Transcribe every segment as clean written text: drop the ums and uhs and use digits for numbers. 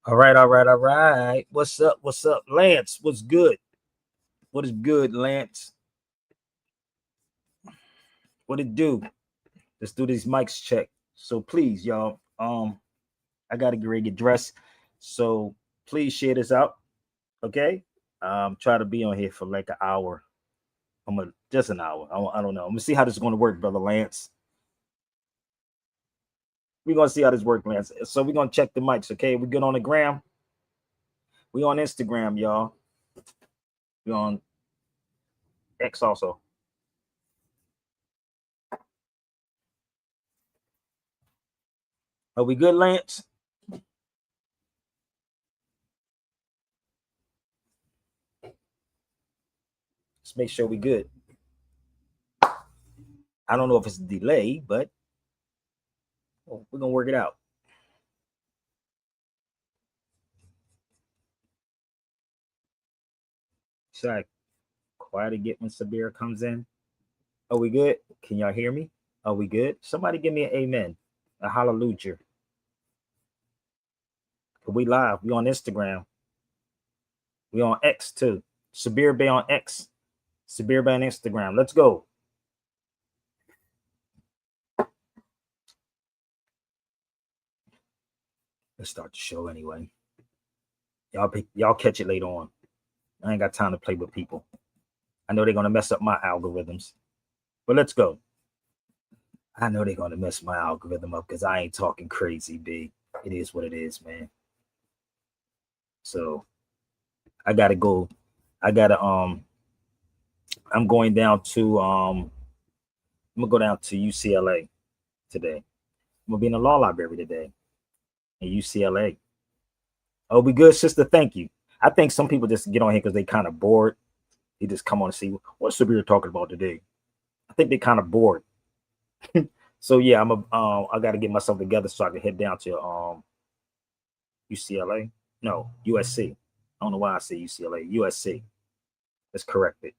All right, all right, all right. What's up? What's up, Lance? What's good? What is good, Lance? What it do? Let's do these mics check. So please, y'all. I gotta get ready to get dressed. So please share this out. Okay. Try to be on here for like an hour. Just an hour. I don't know. I'm gonna see how this is gonna work, brother Lance. We're gonna see how this works, Lance. So we're gonna check the mics. Okay, we good on the gram. We on Instagram, y'all. We on X also. Are we good, Lance? Let's make sure we good. I don't know if it's a delay, but we're gonna work it out. Should I quiet to get when Sabir comes in? Are we good? Can y'all hear me? Are we good? Somebody give me an amen, a hallelujah. We live. We on Instagram. We on X too. Sabir Bey on X. Sabir Bey on Instagram. Let's go. Let's start the show anyway. Y'all catch it later on. I ain't got time to play with people. I know they're gonna mess up my algorithms, but let's go. I know they're gonna mess my algorithm up because I ain't talking crazy, B. It is what it is, man. So I gotta go. I'm going down to I'm gonna go down to UCLA today. I'm gonna be in the law library today in UCLA. Oh, we good, sister. Thank you. I think some people just get on here because they kind of bored. They just come on and see what's Sabir talking about today. I think they kind of bored. So yeah, I got to get myself together so I can head down to UCLA. No, USC. I don't know why I say UCLA. USC. Let's correct it.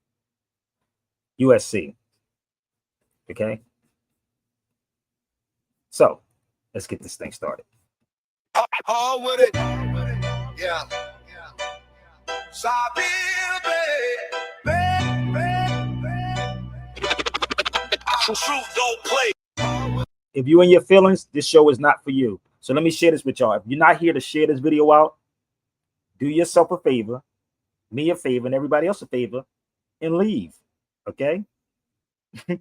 USC. Okay. So let's get this thing started. All with it. Yeah. Sabir Bey. Truth don't play. If you in your feelings, this show is not for you. So let me share this with y'all. If you're not here to share this video out, do yourself a favor, me a favor, and everybody else a favor, and leave. Okay?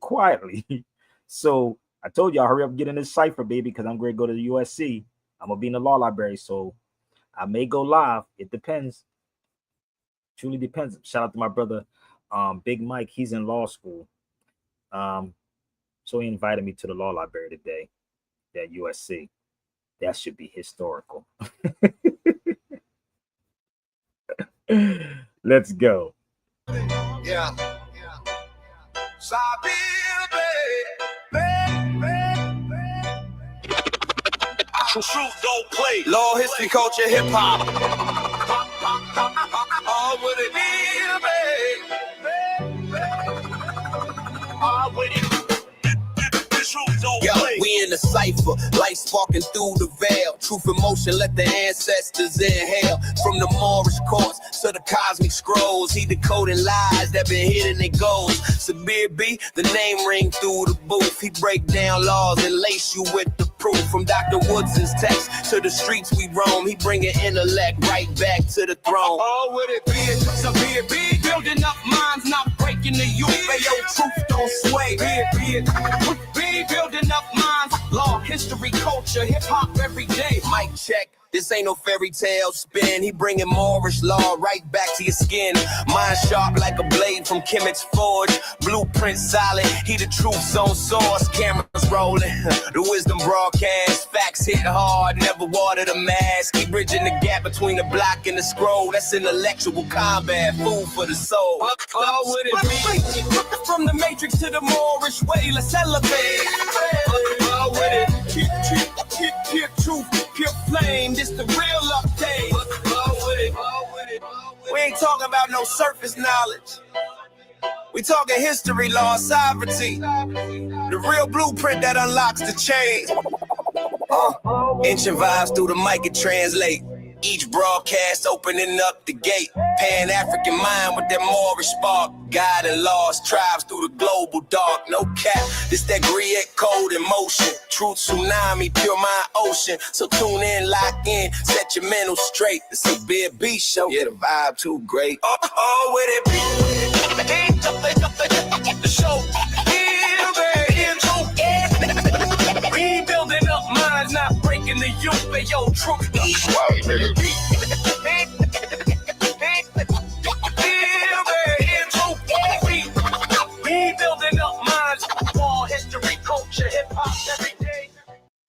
Quietly. So I told y'all, hurry up and get in this cipher, baby, because I'm going to go to the USC. I'm going to be in the law library. So I may go live. It depends. Truly depends. Shout out to my brother, Big Mike. He's in law school. So he invited me to the law library today at USC. That should be historical. Let's go. Yeah. Sabir Bey. Truth don't play. Law, history, culture, hip hop. All with it. All with it. Yo, we in the cipher, light sparking through the veil. Truth and motion, let the ancestors inhale. From the Moorish courts to the cosmic scrolls, he decoding lies that been hidden in goals. Sabir B, the name ring through the booth. He break down laws and lace you with the proof. From Dr. Woods' text to the streets we roam, he bringing intellect right back to the throne. Oh, would it be it? Sabir B, building up minds, not breaking the youth. Hey, yo, truth don't sway. Be it. Building up minds, law, history, culture, hip-hop every day. Mic check. This ain't no fairy tale spin. He bringing Moorish law right back to your skin. Mind sharp like a blade from Kemet's forge. Blueprint solid. He the truth's own source. Cameras rolling. The wisdom broadcast. Facts hit hard. Never watered a mask. Keep bridging the gap between the block and the scroll. That's intellectual combat. Food for the soul. Oh, would it be? From the matrix to the Moorish way. Let's elevate. Oh, would it? Keep truth. Pure flame, this the real update. We ain't talking about no surface knowledge. We talking history, law, sovereignty. The real blueprint that unlocks the chain. Ancient vibes through the mic and translate. Each broadcast opening up the gate. Pan-African mind with that Moorish spark. God and lost tribes through the global dark. No cap, this that Griot code in motion. Truth tsunami, pure mind ocean. So tune in, lock in, set your mental straight. The Sabir Bey show. Yeah, the vibe too great. Oh, with it be. The show. We building up minds, not breaking the youth. But yo, truth.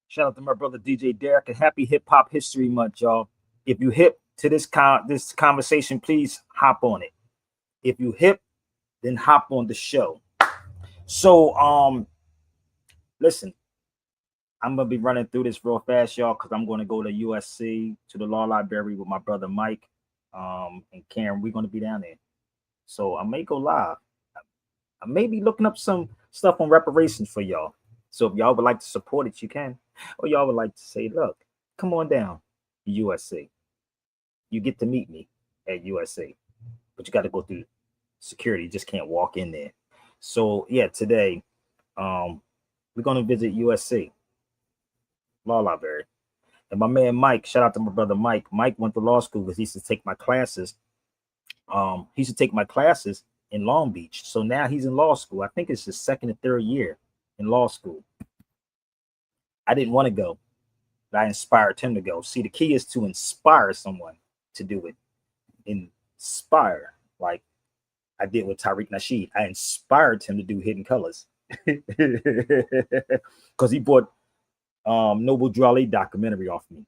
Shout out to my brother DJ Derek and happy Hip Hop History Month, y'all. If you hip to this conversation, please hop on it. If you hip, then hop on the show. So, listen, I'm gonna be running through this real fast, y'all, because I'm gonna go to USC to the law library with my brother Mike, and Karen. We're gonna be down there, so I may go live. I may be looking up some stuff on reparations for y'all. So if y'all would like to support it, you can. Or y'all would like to say, look, come on down to USC. You get to meet me at USC, but you got to go through security. You just can't walk in there. So yeah, today we're going to visit USC Law Library. And my man Mike, shout out to my brother Mike. Mike went to law school because he used to take my classes. He used to take my classes in Long Beach. So now he's in law school. I think it's his second or third year in law school. I didn't want to go, but I inspired him to go. See, the key is to inspire someone to do it. Inspire, like I did with Tariq Nasheed. I inspired him to do Hidden Colors because he bought Noble Drew Ali documentary off me.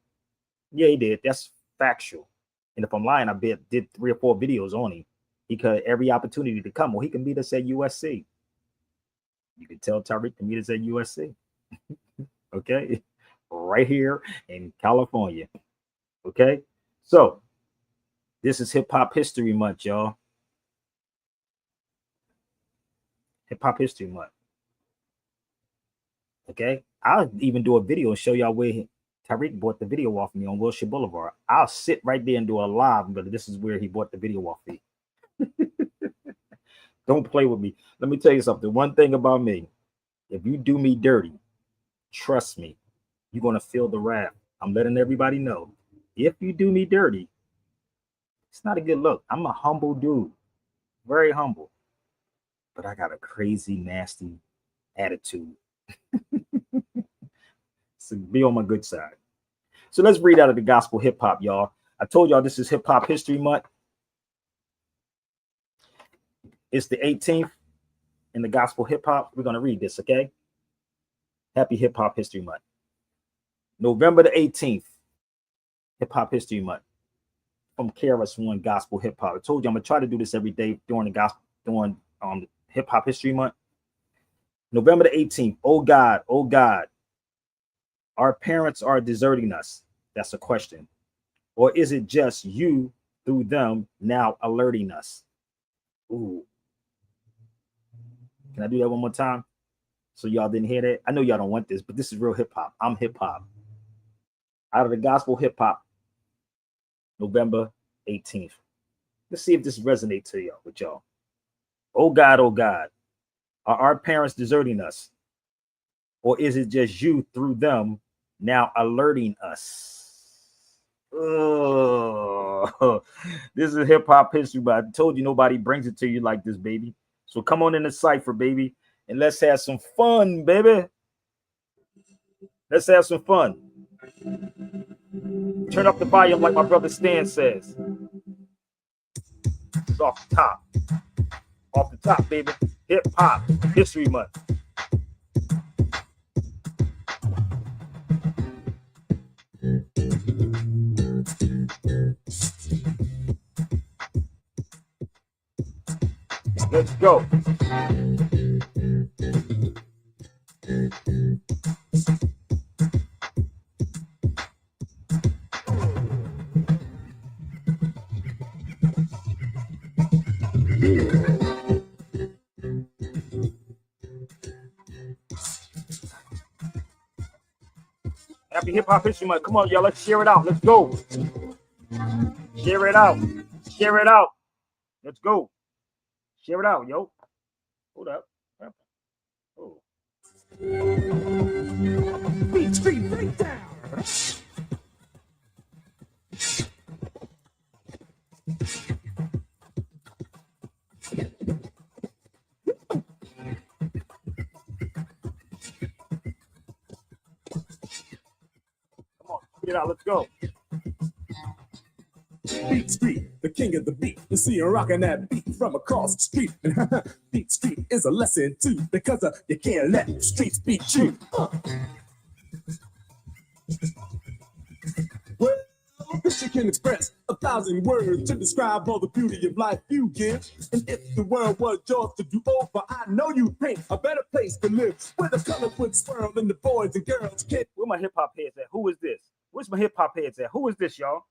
Yeah, he did. That's factual. And if I'm lying, I did 3 or 4 videos on him. He could every opportunity to come. Well, he can meet us at USC. You can tell Tariq to meet us at USC. Okay, right here in California. Okay, so this is Hip Hop History Month, y'all. Hip Hop History Month. Okay, I'll even do a video and show y'all where Tariq bought the video off me on Wilshire Boulevard. I'll sit right there and do a live, but this is where he bought the video off me. Don't play with me. Let me tell you something. One thing about me, if you do me dirty, trust me, you're going to feel the wrath. I'm letting everybody know. If you do me dirty, it's not a good look. I'm a humble dude, very humble, but I got a crazy, nasty attitude. So be on my good side. So let's read out of the gospel hip hop, y'all. I told y'all this is Hip Hop History Month. It's the 18th in the gospel hip hop. We're going to read this, okay? Happy Hip Hop History Month. November the 18th, Hip Hop History Month. From KRS-One Gospel Hip Hop. I told you I'm going to try to do this every day during the gospel, during Hip Hop History Month. November the 18th. Oh God, our parents are deserting us. That's a question. Or is it just you through them now alerting us? Ooh. Can I do that one more time? So y'all didn't hear that? I know y'all don't want this, but this is real hip hop. I'm hip hop. Out of the gospel hip hop, November 18th. Let's see if this resonates to y'all with y'all. Oh God, are our parents deserting us? Or is it just you through them now alerting us? Oh, this is hip hop history, but I told you nobody brings it to you like this, baby. So come on in the cipher, baby, and let's have some fun, baby. Let's have some fun. Turn up the volume like my brother Stan says. It's off the top. Off the top, baby. Hip Hop History Month. Let's go. Happy Hip Hop History Month. Come on, y'all. Let's share it out. Let's go. Share it out. Share it out. Let's go. Share it out, yo. Hold up. Oh. Beat Street Breakdown. Come on, get out. Let's go. Beat Street, the king of the beat. You see him rocking that beat from across the street. And Beat Street is a lesson too, because you can't let the streets beat you. Well, a picture can express 1,000 words to describe all the beauty of life you give. And if the world was yours to do over, I know you'd paint a better place to live, where the color would swirl and the boys and girls can. Where my hip hop heads at? Who is this? Where's my hip hop heads at? Who is this, y'all?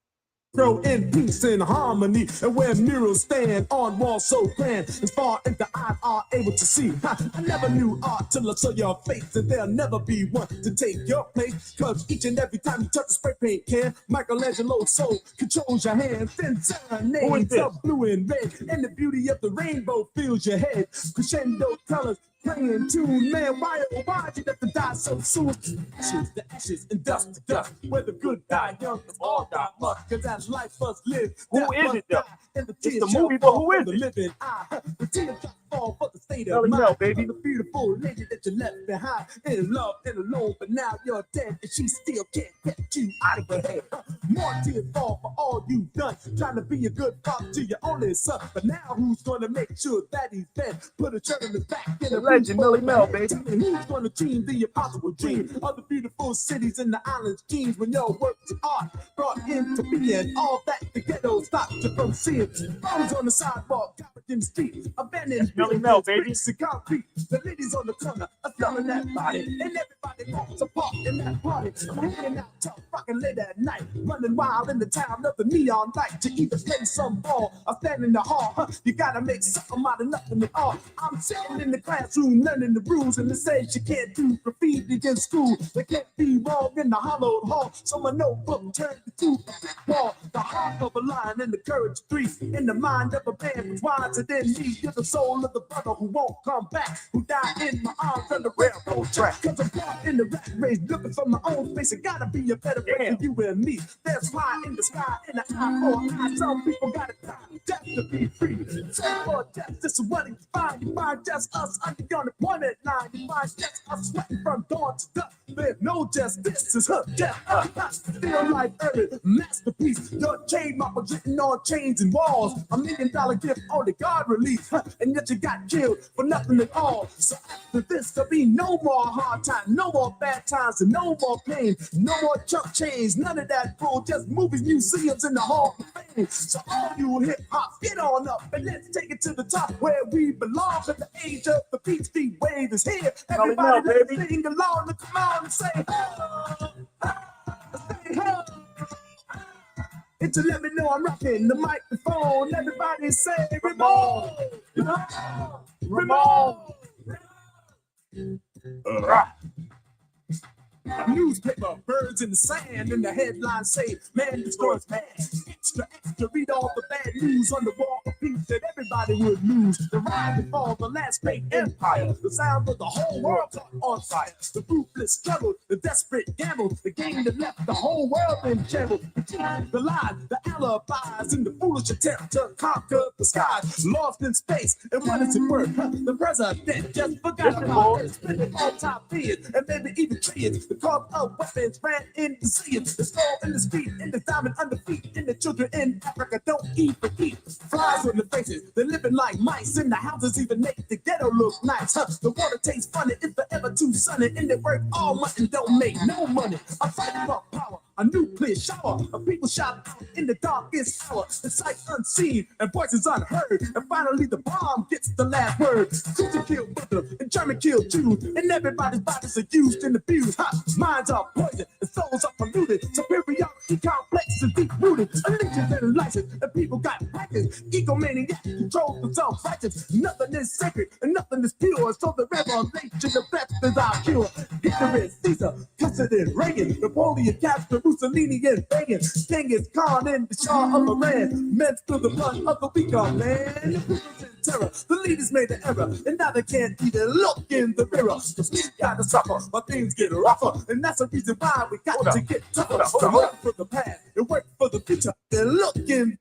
Grow in peace and harmony, and where murals stand on walls so grand, as far as the eye are able to see. I never knew art till I saw your face, and there'll never be one to take your place. Cause each and every time you touch a spray paint can, Michelangelo's soul controls your hands. Then serenades of blue and red, and the beauty of the rainbow fills your head. Crescendo colors playing tune, man, why you have to die so soon? Ashes to ashes and dust to dust, where the good die young, it's all die must, cause as life must live. Who is it though? And the it's the movie, but who is the it? living eye. The tears fall for the state Melly of mind. Mel, baby. The beautiful lady that you left behind, in love and alone, but now you're dead, and she still can't get you out of her head. More tears fall for all you've done, trying to be a good father to your only son. But now who's gonna make sure that he's fed? Put a shirt on his back in a legend, Melly Mel, baby. And who's gonna dream the impossible dream of the beautiful cities and the islands dreams when your works of art brought into being all that the ghetto stopped you from seeing? Bones on the sidewalk, garbage in the street, abandoned Melly Mel, baby. bricks and concrete. The ladies on the corner are selling that body, and everybody wants a part in that party. I'm hanging out tough, rocking late at night, running wild in the town of the neon light. To either play some ball or stand in the hall, you gotta make something out of nothing at all. I'm sitting in the classroom learning the rules, and it says you can't do graffiti in school. They can't be wrong in the hollowed hall, so my notebook turned to a brick wall. The heart of a lion and the courage of three, in the mind of a man who's wiser than me. You're the soul of the brother who won't come back, who died in my arms on the railroad track. Cause I'm caught in the rat race, looking for my own face. It gotta be a better place for you and me. There's fire in the sky and an eye for an eye. Some people gotta die just to be free. So for justice, what you find? You find just us under the unemployment line. You find just us sweating from dawn to dusk. There's no justice, it's her death. Still like Earth, masterpiece. Your trademark was written on chains and walls. $1 million gift only God released, and yet you got killed for nothing at all. So after this, there'll be no more hard times, no more bad times, and no more pain, no more chunk chains, none of that bull. Just movies, museums, in the Hall of Fame. So all you hip hop, get on up and let's take it to the top where we belong. But the age of the Beat Street wave is here. Everybody, let's sing along and come on and say, oh, say, oh. And to let me know I'm rocking the microphone, everybody say, Ramon, Ramon. Newspaper, birds in the sand, and the headlines say, man destroys man. Extra, extra, read all the bad news on the wall of peace that everybody would lose. The rise and fall, the last great empire, the sound of the whole world caught on fire. The ruthless struggle, the desperate gamble, the game that left the whole world in shambles. The lies, the alibis, and the foolish attempt to conquer the skies. Lost in space, and what is it worth? The president just forgot about it. Spending all top fears, and maybe even trillions. The cause of weapons ran in the sea. The soul in the street, in the diamond under feet. And the children in Africa don't even eat. Flies on the faces, they're living like mice. In the houses even make the ghetto look nice. The water tastes funny, it's forever too sunny. And they work all month and don't make no money. I'm fighting for power, a nuclear shower of people shot out in the darkest hour. The sight unseen and voices unheard. And finally the bomb gets the last word. Cruiser killed Buddha and German killed Jews. And everybody's bodies are used and abused. Minds are poisoned and souls are polluted. Superiority complex roots and deep rooted, allegiance and license, and people got practice. Egomaniac controls themselves righteous. Nothing is sacred and nothing is pure. So the revelation of best is our cure. Hitler is Caesar, President Reagan, Napoleon, Castro, Mussolini, and Reagan. Genghis Khan and the Shah of Iran. Men spill the blood of the weak on land. The people's in terror. The leaders made the error, and now they can't even look in the mirror. Cause we gotta suffer, but things get rougher, and that's the reason why we got to get tougher. To work for the past and work for the future. And look in.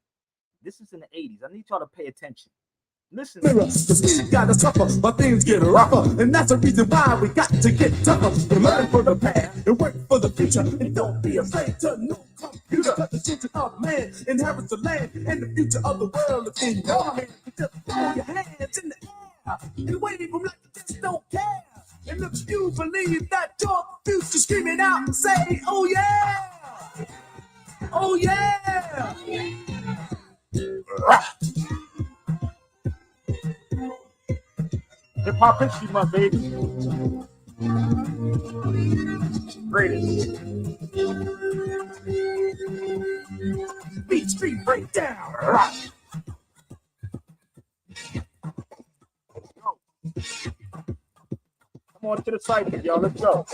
This is in the 80s. I need y'all to pay attention. Listen. Cause we gotta suffer, but things get rougher, and that's the reason why we got to get tougher. To learn for the past and work for the future, and don't be afraid to no computer. Cause the children of man inherits the land, and the future of the world is in your hands. Just throw your hands in the air and wave them like you just don't care. And if you believe that your future, scream it out and say, oh yeah, oh yeah. Hip Hop History Month, baby. Greatest. Beat Street Breakdown. Rock. Come on to the site, y'all. Let's go.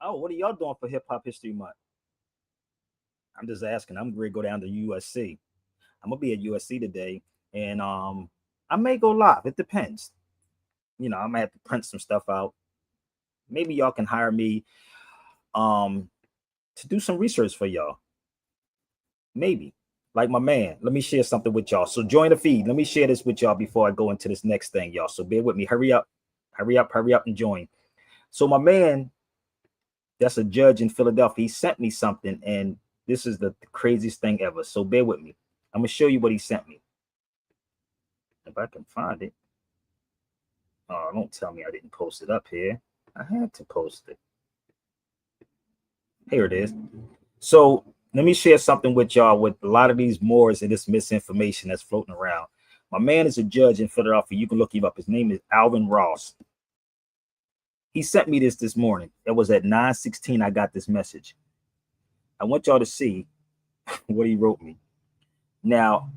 Oh, what are y'all doing for Hip Hop History Month? I'm just asking. I'm going to go down to USC. I'm gonna be at USC today, and I may go live. It depends. You know, I might have to print some stuff out. Maybe y'all can hire me to do some research for y'all. Maybe. Like my man. Let me share something with y'all. So join the feed. Let me share this with y'all before I go into this next thing, y'all. So bear with me. Hurry up, and join. So my man, that's a judge in Philadelphia, he sent me something, and this is the craziest thing ever. So bear with me. I'm gonna show you what he sent me. If I can find it. Oh, don't tell me I didn't post it up here. I had to post it. Here it is. So let me share something with y'all with a lot of these Moors and this misinformation that's floating around. My man is a judge in Philadelphia. You can look him up. His name is Alvin Ross. He sent me this morning. It was at 9:16. I got this message. I want y'all to see what he wrote me. Now,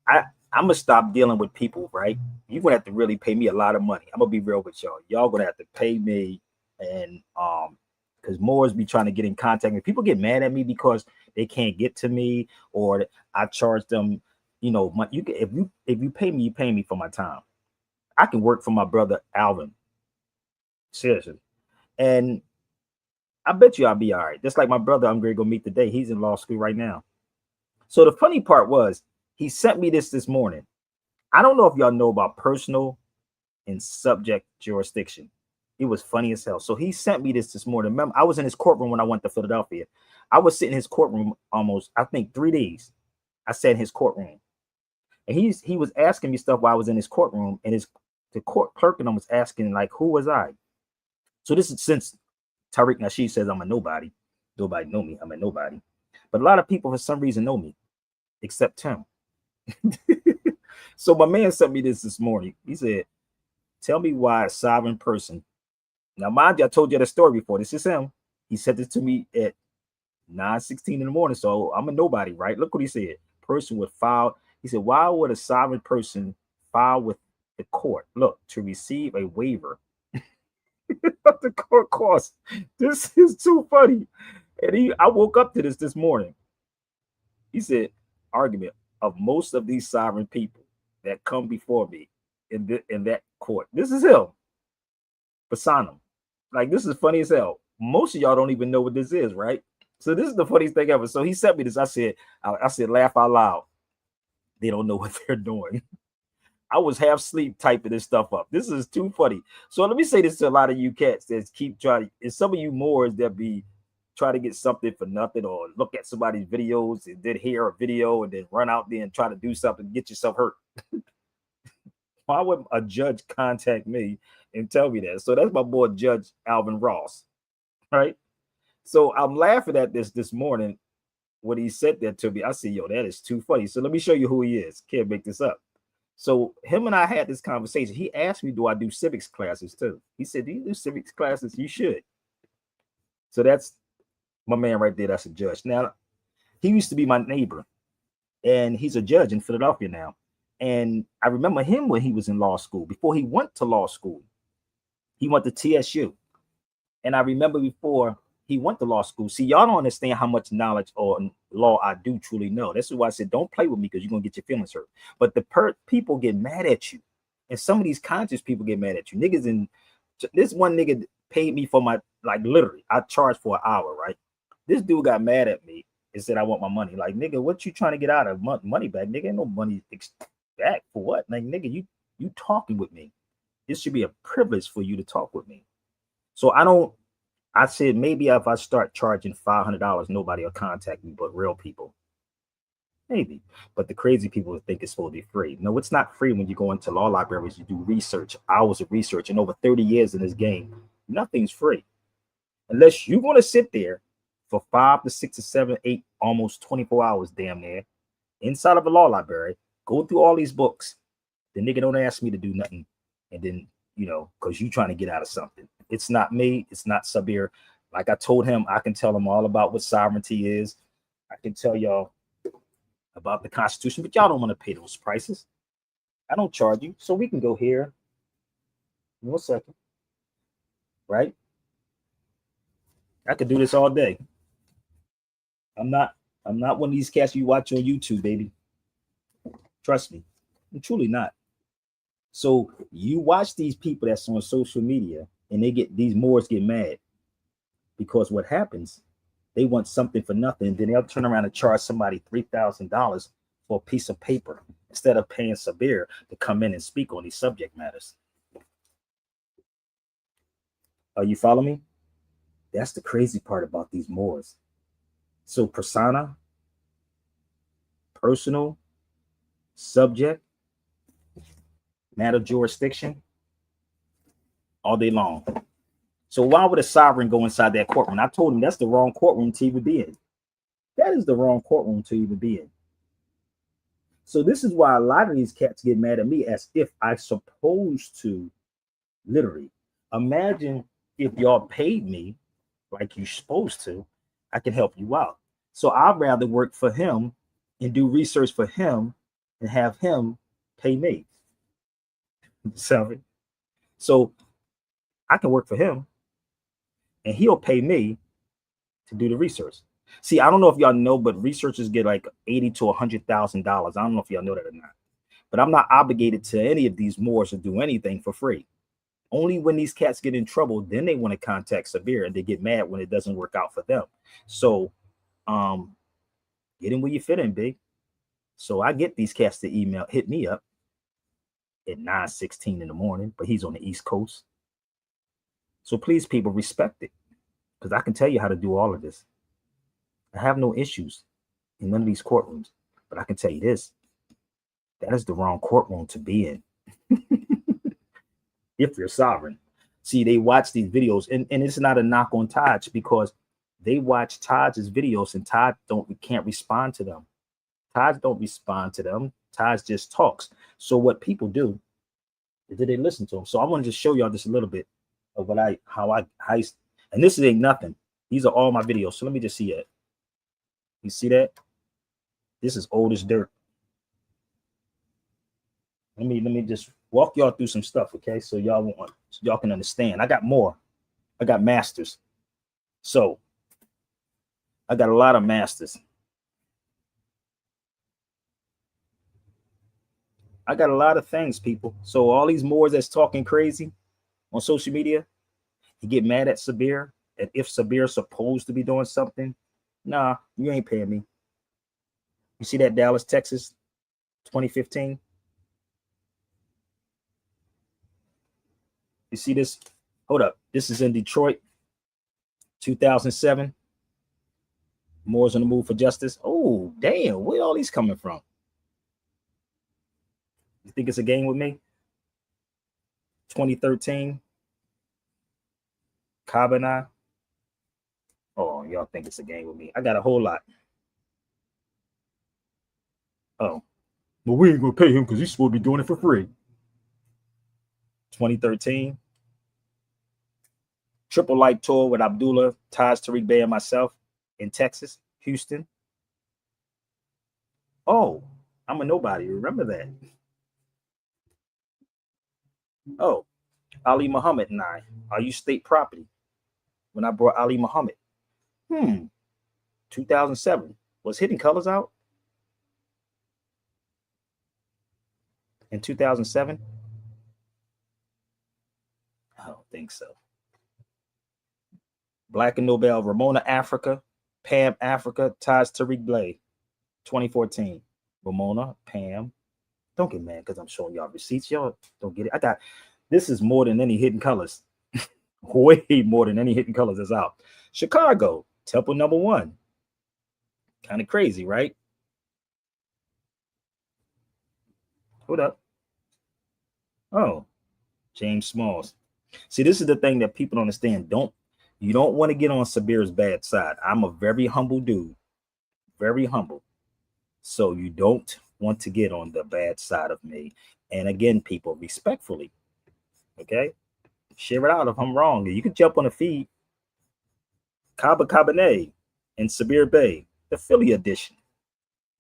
I'm gonna stop dealing with people, right? You're gonna have to really pay me a lot of money. I'm gonna be real with y'all. Y'all gonna have to pay me, and because Moors be trying to get in contact with me. People get mad at me because they can't get to me, or I charge them. You know, if you pay me, you pay me for my time. I can work for my brother Alvin. Seriously. And I bet you I'll be all right. Just like my brother, I'm going to go meet today. He's in law school right now. So the funny part was, he sent me this morning. I don't know if y'all know about personal and subject jurisdiction. It was funny as hell. So he sent me this morning. Remember, I was in his courtroom when I went to Philadelphia. I was sitting in his courtroom almost, I think, 3 days. I sat in his courtroom. And he was asking me stuff while I was in his courtroom. And the court clerk and him was asking, like, who was I? So this is since Tariq Nasheed says I'm a nobody. Nobody know me. I'm a nobody. But a lot of people for some reason know me, except him. So my man sent me this morning. He said, tell me why a sovereign person. Now, mind you, I told you the story before. This is him. He said this to me at 9:16 in the morning. So I'm a nobody, right? Look what he said. Person would file. He said, why would a sovereign person file with the court? Look, to receive a waiver of the court costs. This is too funny. And I woke up to this morning. He said, argument of most of these sovereign people that come before me in that court. This is him. Basanum. Like, this is funny as hell. Most of y'all don't even know what this is, right? So this is the funniest thing ever. So he sent me this. I said, laugh out loud. They don't know what they're doing. I was half asleep typing this stuff up. This is too funny. So let me say this to a lot of you cats that keep trying, and some of you Moors that be try to get something for nothing, or look at somebody's videos and then hear a video and then run out there and try to do something, get yourself hurt. Why would a judge contact me and tell me that? So that's my boy, Judge Alvin Ross, right? So I'm laughing at this morning when he said that to me. I said, yo, that is too funny. So let me show you who he is. Can't make this up. So him and I had this conversation. He asked me, do I do civics classes too? He said, do you do civics classes? You should. So that's my man right there. That's a judge. Now, he used to be my neighbor, and he's a judge in Philadelphia now. And I remember him when he was in law school. Before he went to law school, he went to TSU. And I remember before he went to law school. See, y'all don't understand how much knowledge or law I do truly know. That's why I said, don't play with me, because you're going to get your feelings hurt. But the people get mad at you. And some of these conscious people get mad at you. Niggas in this one nigga paid me for my, like, literally, I charged for an hour, right? This dude got mad at me and said, I want my money. Like, nigga, what you trying to get out of money back? Nigga, ain't no money back for what? Like, nigga, you talking with me. This should be a privilege for you to talk with me. So I said, maybe if I start charging $500, nobody will contact me but real people. Maybe. But the crazy people think it's supposed to be free. No, it's not free. When you go into law libraries, you do research, hours of research, and over 30 years in this game, nothing's free. Unless you're going to sit there for 5 to 6 to 7, 8, almost 24 hours, damn near, inside of a law library, go through all these books. The nigga don't ask me to do nothing. And then, because you trying to get out of something. It's not me. It's not Sabir. Like I told him, I can tell him all about what sovereignty is. I can tell y'all about the Constitution, but y'all don't want to pay those prices. I don't charge you. So we can go here. 1 second. Right? I could do this all day. I'm not one of these cats you watch on YouTube, baby. Trust me. I'm truly not. So you watch these people that's on social media, and these Moors get mad because what happens, they want something for nothing. And then they'll turn around and charge somebody $3,000 for a piece of paper instead of paying Sabir to come in and speak on these subject matters. Are you following me? That's the crazy part about these Moors. So persona, personal, subject, matter of jurisdiction, all day long. So why would a sovereign go inside that courtroom? I told him that's the wrong courtroom to even be in. That is the wrong courtroom to even be in. So this is why a lot of these cats get mad at me, as if I'm supposed to, literally. Imagine if y'all paid me like you're supposed to, I can help you out. So I'd rather work for him and do research for him and have him pay me. So I can work for him and he'll pay me to do the research. See, I don't know if y'all know, but researchers get like $80,000 to $100,000. I don't know if y'all know that or not. But I'm not obligated to any of these Moors to do anything for free. Only when these cats get in trouble, then they want to contact Sabir, and they get mad when it doesn't work out for them. So get in where you fit in, big. So I get these cats to hit me up at 9:16 in the morning, but he's on the East Coast. So please, people, respect it, because I can tell you how to do all of this. I have no issues in none of these courtrooms, but I can tell you this: that is the wrong courtroom to be in. If you're sovereign. See, they watch these videos, and it's not a knock on Taj, because they watch Taj's videos and Taj can't respond to them. Taj don't respond to them. Taj just talks. So what people do is that they listen to him. So I want to just show y'all just a little bit of and this ain't nothing. These are all my videos. So let me just see it. You see that? This is old as dirt. Let me just walk y'all through some stuff, okay? So y'all can understand. I got more. I got masters. So I got a lot of masters. I got a lot of things, people. So all these Moors that's talking crazy on social media, you get mad at Sabir, and if Sabir's supposed to be doing something, nah, you ain't paying me. You see that Dallas, Texas, 2015? You see this? Hold up. This is in Detroit, 2007. Moore's on the move for justice. Oh, damn. Where all these coming from? You think it's a game with me? 2013. Cobb and I. Oh, y'all think it's a game with me. I got a whole lot. Oh. Well, we ain't going to pay him because he's supposed to be doing it for free. 2013. Triple Light Tour with Abdullah, Taj, Tariq Bey, and myself in Texas, Houston. Oh, I'm a nobody. Remember that. Oh, Ali Muhammad and I. Are you state property? When I brought Ali Muhammad. 2007. Was Hidden Colors out? In 2007? I don't think so. Black and Nobel, Ramona Africa, Pam Africa, Taj Tariq Bey, 2014. Ramona, Pam. Don't get mad because I'm showing y'all receipts. Y'all don't get it. This is more than any Hidden Colors. Way more than any Hidden Colors is out. Chicago, Temple number 1. Kind of crazy, right? Hold up. Oh, James Smalls. See, this is the thing that people don't understand. You don't want to get on Sabir's bad side. I'm a very humble dude. Very humble. So you don't want to get on the bad side of me. And again, people, respectfully. Okay? Share it out if I'm wrong. You can jump on the feed. Kaba Cabernet and Sabir Bey, the Philly edition.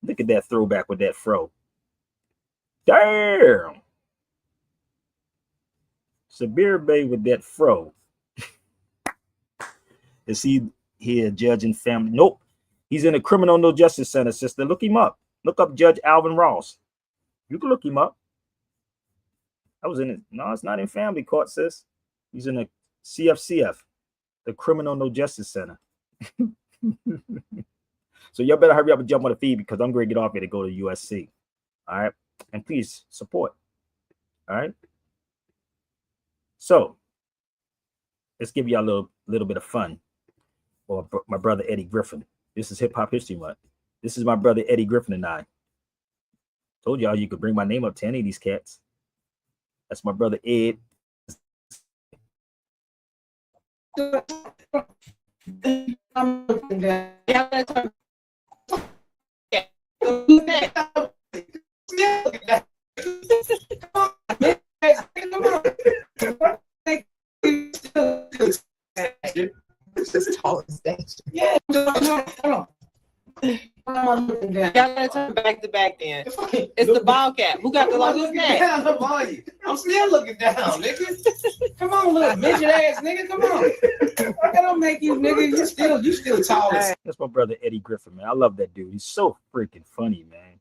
Look at that throwback with that fro. Damn. Sabir Bey with that fro. Is he here judging family? Nope. He's in a criminal no justice center, sister. Look him up. Look up Judge Alvin Ross. You can look him up. I was in it. No, it's not in family court, sis. He's in a CFCF, the Criminal No Justice Center. So y'all better hurry up and jump on the feed because I'm going to get off here to go to USC. All right. And please support. All right. So let's give y'all a little bit of fun. Or my brother Eddie Griffin. This is Hip Hop History Month. This is my brother Eddie Griffin and I. Told y'all you could bring my name up to any of these cats. That's my brother Ed. This is tall as that. Yeah, come on. Y'all gotta turn back to back then. It's the ball cap. Who got the longest neck? I'm still looking down, nigga. Come on, little midget ass nigga. Come on. I don't make you, nigga. You still tall as. That's my brother Eddie Griffin, man. I love that dude. He's so freaking funny, man.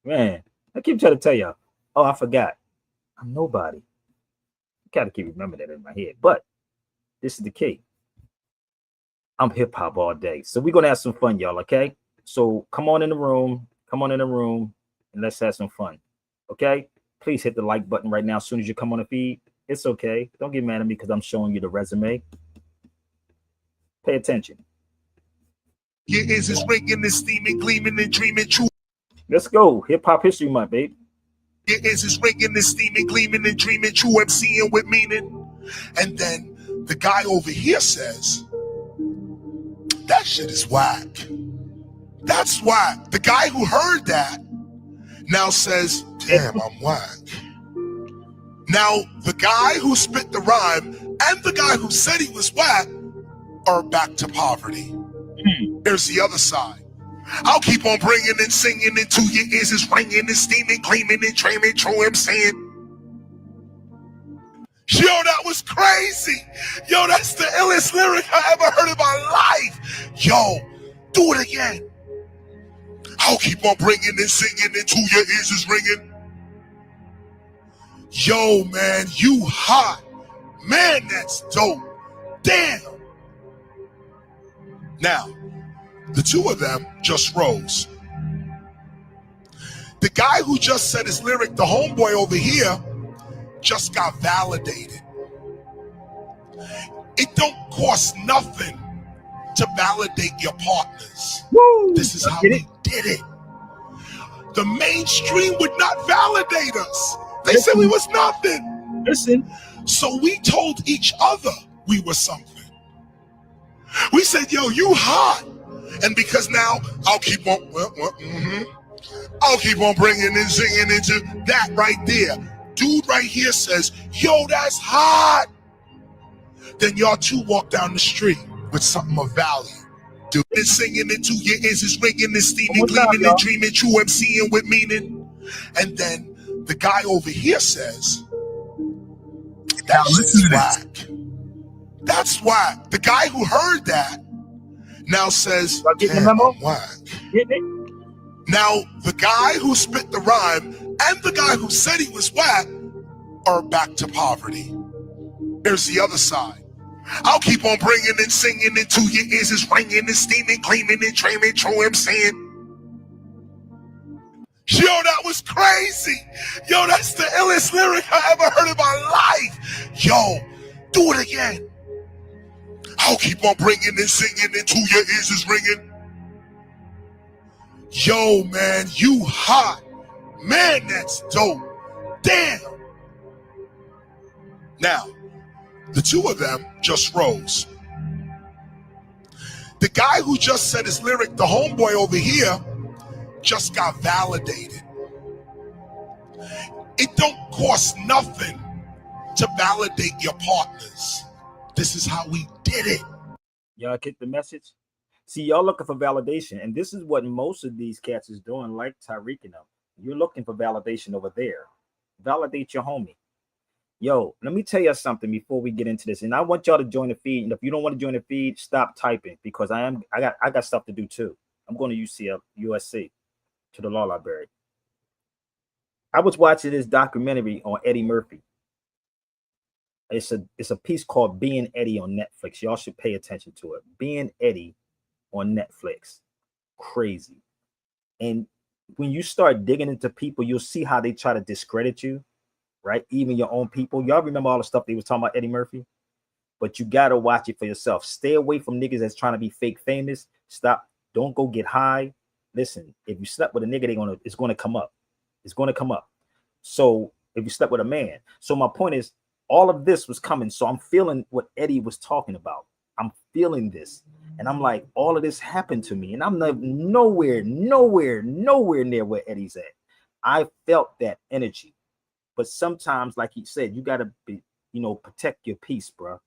Man, I keep trying to tell y'all. Oh, I forgot. I'm nobody. I gotta keep remembering that in my head. But this is the key. I'm hip hop all day. So we're gonna have some fun, y'all, okay? So come on in the room, and let's have some fun. Okay? Please hit the like button right now as soon as you come on the feed. It's okay. Don't get mad at me because I'm showing you the resume. Pay attention. Your ears is ringing and steaming, gleaming and dreaming true. Let's go. Hip Hop History Month, babe. Your ears is ringing and steaming, gleaming and dreaming true. MCing with meaning. And then the guy over here says, that shit is whack. That's whack. The guy who heard that now says, damn, I'm whack. Now, the guy who spit the rhyme and the guy who said he was whack are back to poverty. Here's the other side. I'll keep on bringing and singing until your ears is ringing and steaming, gleaming and dreaming true. I'm saying, yo, that was crazy. Yo, that's the illest lyric I ever heard in my life. Yo, do it again. I'll keep on bringing and singing until your ears is ringing. Yo, man, you hot. Man, that's dope. Damn. Now, the two of them just rose. The guy who just said his lyric, the homeboy over here, just got validated. It don't cost nothing to validate your partners. Woo! This is how Get we it? did it. The mainstream would not validate us. They said we was nothing. Listen. So we told each other we were something. We said, yo, you hot. And because now I'll keep on, I'll keep on bringing and singing into that right there. Dude right here says, yo, that's hot. Then y'all two walk down the street with something of value. Dude is singing into your ears, is ringing and steaming, gleaming and dreaming, true MCing with meaning. And then the guy over here says, that shit is whack. That's whack. The guy who heard that now says, damn, I'm whack. Now, the guy who spit the rhyme and the guy who said he was whack are back to poverty. Here's the other side. I'll keep on bringing and singing into your ears, is ringing and steaming, gleaming and dreaming, true MCing. Yo, that was crazy. Yo, that's the illest lyric I ever heard in my life. Yo, do it again. I'll keep on bringing and singing into your ears, is ringing. Yo, man, you hot. Man, that's dope. Damn. Now, the two of them just rose. The guy who just said his lyric, the homeboy over here, just got validated. It don't cost nothing to validate your partners. This is how we did it. Y'all get the message? See, y'all looking for validation, and this is what most of these cats is doing, like Tariq and them. You're looking for validation over there. Validate your homie. Yo, let me tell you something before we get into this, and I want y'all to join the feed. And if you don't want to join the feed, stop typing, because I got stuff to do too. I'm going to USC to the law library. I was watching this documentary on Eddie Murphy. It's a piece called Being Eddie on Netflix. Y'all should pay attention to it. Being Eddie on Netflix. Crazy. And when you start digging into people, you'll see how they try to discredit you, right? Even your own people. Y'all remember all the stuff they was talking about Eddie Murphy? But you got to watch it for yourself. Stay away from niggas that's trying to be fake famous. Stop. Don't go get high. Listen, if you slept with a nigga, it's going to come up. It's going to come up. So if you slept with a man. So my point is, all of this was coming. So I'm feeling what Eddie was talking about. I'm feeling this. And I'm like, all of this happened to me. And I'm nowhere near where Eddie's at. I felt that energy. But sometimes, like he said, you got to be, protect your peace, bro.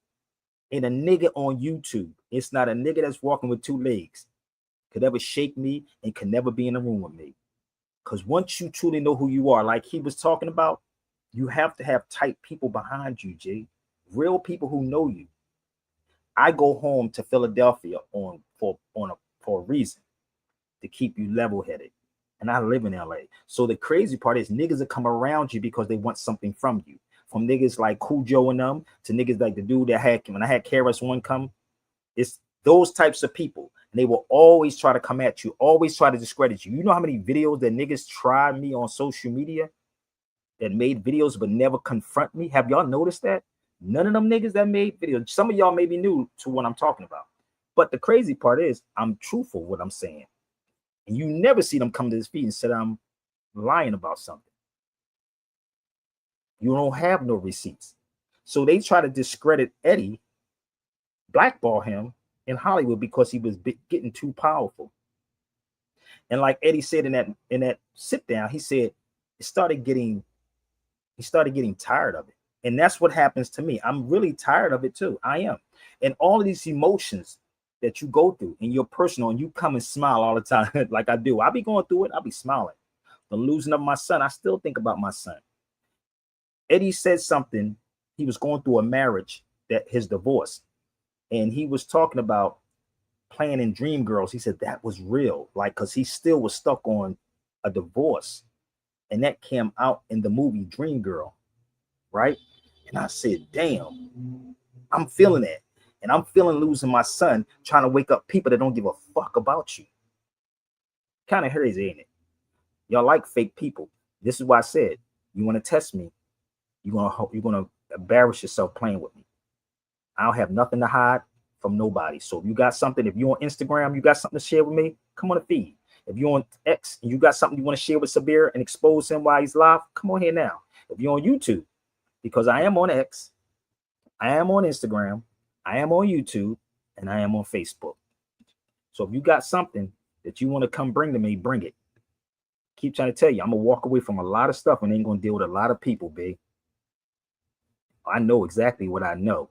And a nigga on YouTube, it's not a nigga that's walking with two legs could ever shake me and can never be in a room with me. Because once you truly know who you are, like he was talking about, you have to have tight people behind you, G. Real people who know you. I go home to Philadelphia for a reason, to keep you level-headed. And I live in LA. So the crazy part is niggas that come around you because they want something from you. From niggas like Cujo and them to niggas like the dude that when I had KRS-One come. It's those types of people. And they will always try to come at you, always try to discredit you. You know how many videos that niggas tried me on social media that made videos but never confront me? Have y'all noticed that? None of them niggas that made videos. Some of y'all may be new to what I'm talking about. But the crazy part is I'm truthful with what I'm saying. And you never see them come to this feed and say I'm lying about something. You don't have no receipts. So they try to discredit Eddie, blackball him in Hollywood because he was getting too powerful. And like Eddie said in that sit down, he said he started getting tired of it. And that's what happens to me. I'm really tired of it too. I am. And all of these emotions that you go through in your personal, and you come and smile all the time like I do. I be going through it. I'll be smiling. The losing of my son, I still think about my son. Eddie said something. He was going through a marriage, that his divorce. And he was talking about playing in Dreamgirls. He said that was real. Like, because he still was stuck on a divorce. And that came out in the movie Dreamgirl. Right? And I said, damn, I'm feeling that. And I'm feeling losing my son, trying to wake up people that don't give a fuck about you. Kind of crazy, ain't it? Y'all like fake people. This is why I said, you want to test me, you're gonna embarrass yourself playing with me. I don't have nothing to hide. from nobody. So if you got something, if you're on Instagram, you got something to share with me, come on the feed. If you're on X and you got something you want to share with Sabir and expose him while he's live, come on here now. If you're on YouTube, because I am on X, I am on Instagram, I am on YouTube, and I am on Facebook. So if you got something that you want to come bring to me, bring it. Keep trying to tell you, I'm going to walk away from a lot of stuff and ain't going to deal with a lot of people, babe. I know exactly what I know,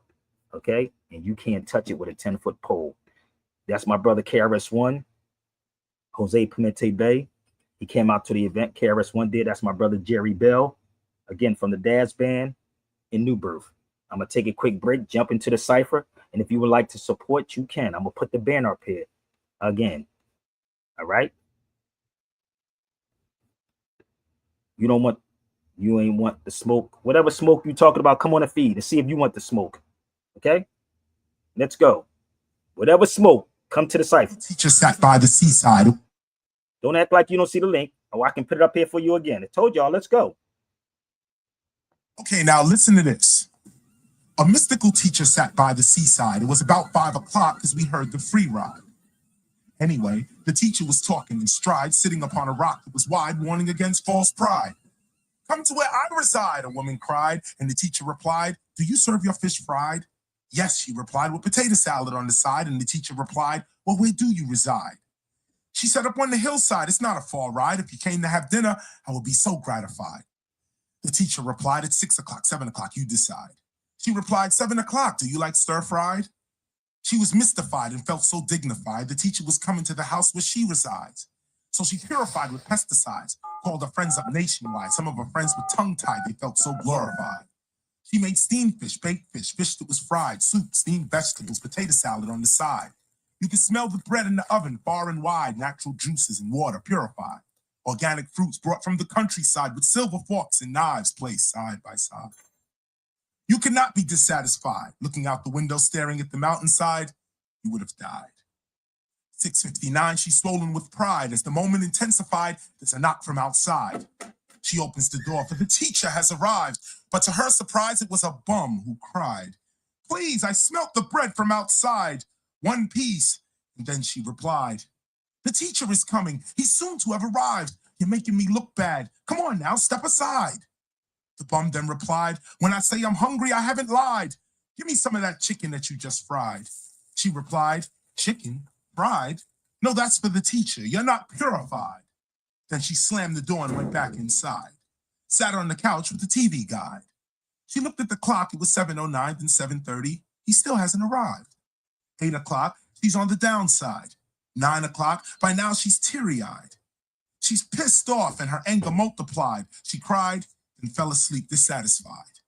okay? And you can't touch it with a 10-foot pole. That's my brother KRS-One, Jose Clemente Bay. He came out to the event. KRS-One did. That's my brother Jerry Bell, again from the Dad's Band in New Birth. I'm going to take a quick break, jump into the cipher, and if you would like to support, you can. I'm going to put the banner up here again, all right? You ain't want the smoke. Whatever smoke you talking about, come on the feed and see if you want the smoke. Okay? Let's go. Whatever smoke, come to the cipher. Teacher sat by the seaside. Don't act like you don't see the link, or I can put it up here for you again. I told y'all, let's go. Okay, now listen to this. A mystical teacher sat by the seaside. It was about 5 o'clock as we heard the free ride. Anyway, the teacher was talking in stride, sitting upon a rock that was wide, warning against false pride. Come to where I reside, a woman cried, and the teacher replied, do you serve your fish fried? Yes, she replied, with potato salad on the side, and the teacher replied, well, where do you reside? She said, up on the hillside, it's not a far ride. If you came to have dinner, I would be so gratified. The teacher replied, it's 6 o'clock, 7 o'clock, you decide. She replied, 7 o'clock, do you like stir-fried? She was mystified and felt so dignified. The teacher was coming to the house where she resides. So she purified with pesticides, called her friends up nationwide. Some of her friends were tongue-tied. They felt so glorified. She made steamed fish, baked fish, fish that was fried, soup, steamed vegetables, potato salad on the side. You could smell the bread in the oven far and wide, natural juices and water purified. Organic fruits brought from the countryside with silver forks and knives placed side by side. You could not be dissatisfied. Looking out the window, staring at the mountainside, you would have died. 6:59, she's swollen with pride. As the moment intensified, there's a knock from outside. She opens the door, for the teacher has arrived. But to her surprise, it was a bum who cried, please, I smelt the bread from outside. One piece. And then she replied, the teacher is coming. He's soon to have arrived. You're making me look bad. Come on now, step aside. The bum then replied, when I say I'm hungry, I haven't lied. Give me some of that chicken that you just fried. She replied, chicken? Fried? No, that's for the teacher. You're not purified. Then she slammed the door and went back inside. Sat on the couch with the TV guide. She looked at the clock. It was 7:09, then 7:30. He still hasn't arrived. 8 o'clock, she's on the downside. 9 o'clock, by now she's teary-eyed. She's pissed off and her anger multiplied. She cried and fell asleep dissatisfied.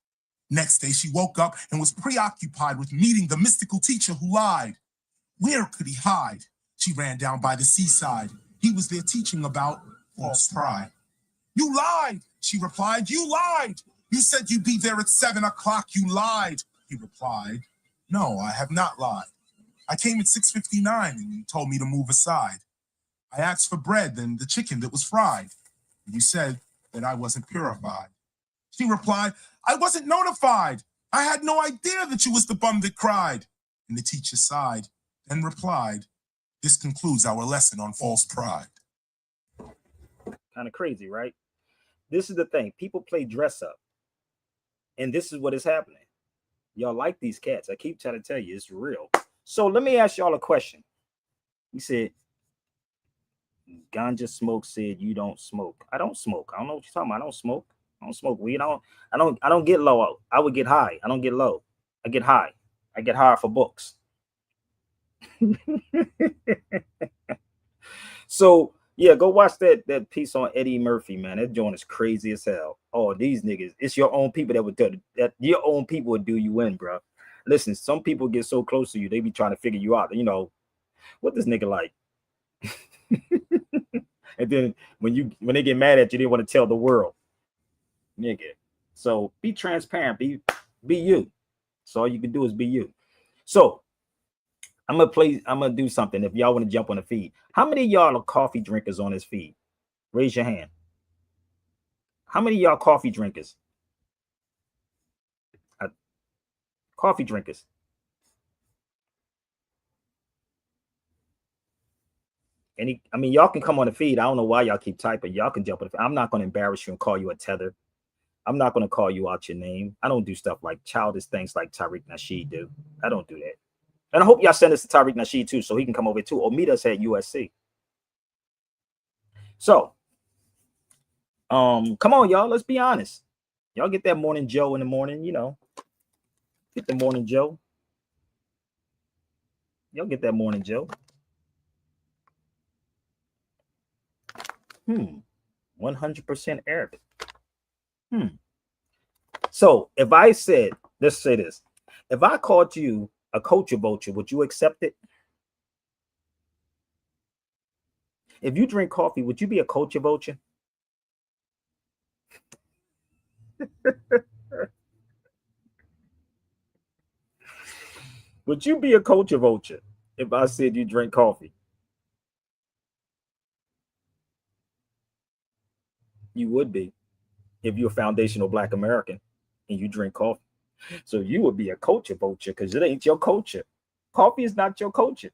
Next day, she woke up and was preoccupied with meeting the mystical teacher who lied. Where could he hide? She ran down by the seaside. He was there teaching about false pride. You lied, she replied. You lied. You said you'd be there at 7 o'clock. You lied, he replied. No, I have not lied. I came at 6:59 and you told me to move aside. I asked for bread and the chicken that was fried. And you said that I wasn't purified. She replied, I wasn't notified. I had no idea that you was the bum that cried. And the teacher sighed, then replied, this concludes our lesson on false pride. Kind of crazy, right? This is the thing. People play dress up. And this is what is happening. Y'all like these cats. I keep trying to tell you, it's real. So let me ask y'all a question. He said, Ganja Smoke said you don't smoke. I don't smoke. I don't know what you're talking about. I don't smoke. I don't smoke weed. I don't get low. I would get high. I don't get low. I get high. I get high for books. So yeah, go watch that piece on Eddie Murphy, man. That joint is crazy as hell. Oh, these niggas, it's your own people that would do that. Your own people would do you in, bro. Listen, some people get so close to you, they be trying to figure you out. You know, what this nigga like? And then when they get mad at you, they want to tell the world, nigga. So be transparent, be you. So all you can do is be you. So I'm gonna do something. If y'all want to jump on the feed, how many of y'all are coffee drinkers on this feed? Raise your hand. How many of y'all coffee drinkers? Coffee drinkers. I mean, y'all can come on the feed. I don't know why y'all keep typing. Y'all can jump on the feed. I'm not going to embarrass you and call you a tether. I'm not going to call you out your name. I don't do stuff like childish things like Tariq Nasheed do. I don't do that. And I hope y'all send this to Tariq Nasheed too, so he can come over too, or meet us at USC. So, come on, y'all. Let's be honest. Y'all get that morning Joe in the morning, you know. Get the morning Joe. Y'all get that morning Joe. 100% Arabic. So if I said, let's say this, if I called you a culture vulture, would you accept it? If you drink coffee, would you be a culture vulture? Would you be a culture vulture if I said you drink coffee? You would be if you're a foundational Black American and you drink coffee. So you would be a culture vulture because it ain't your culture. Coffee is not your culture.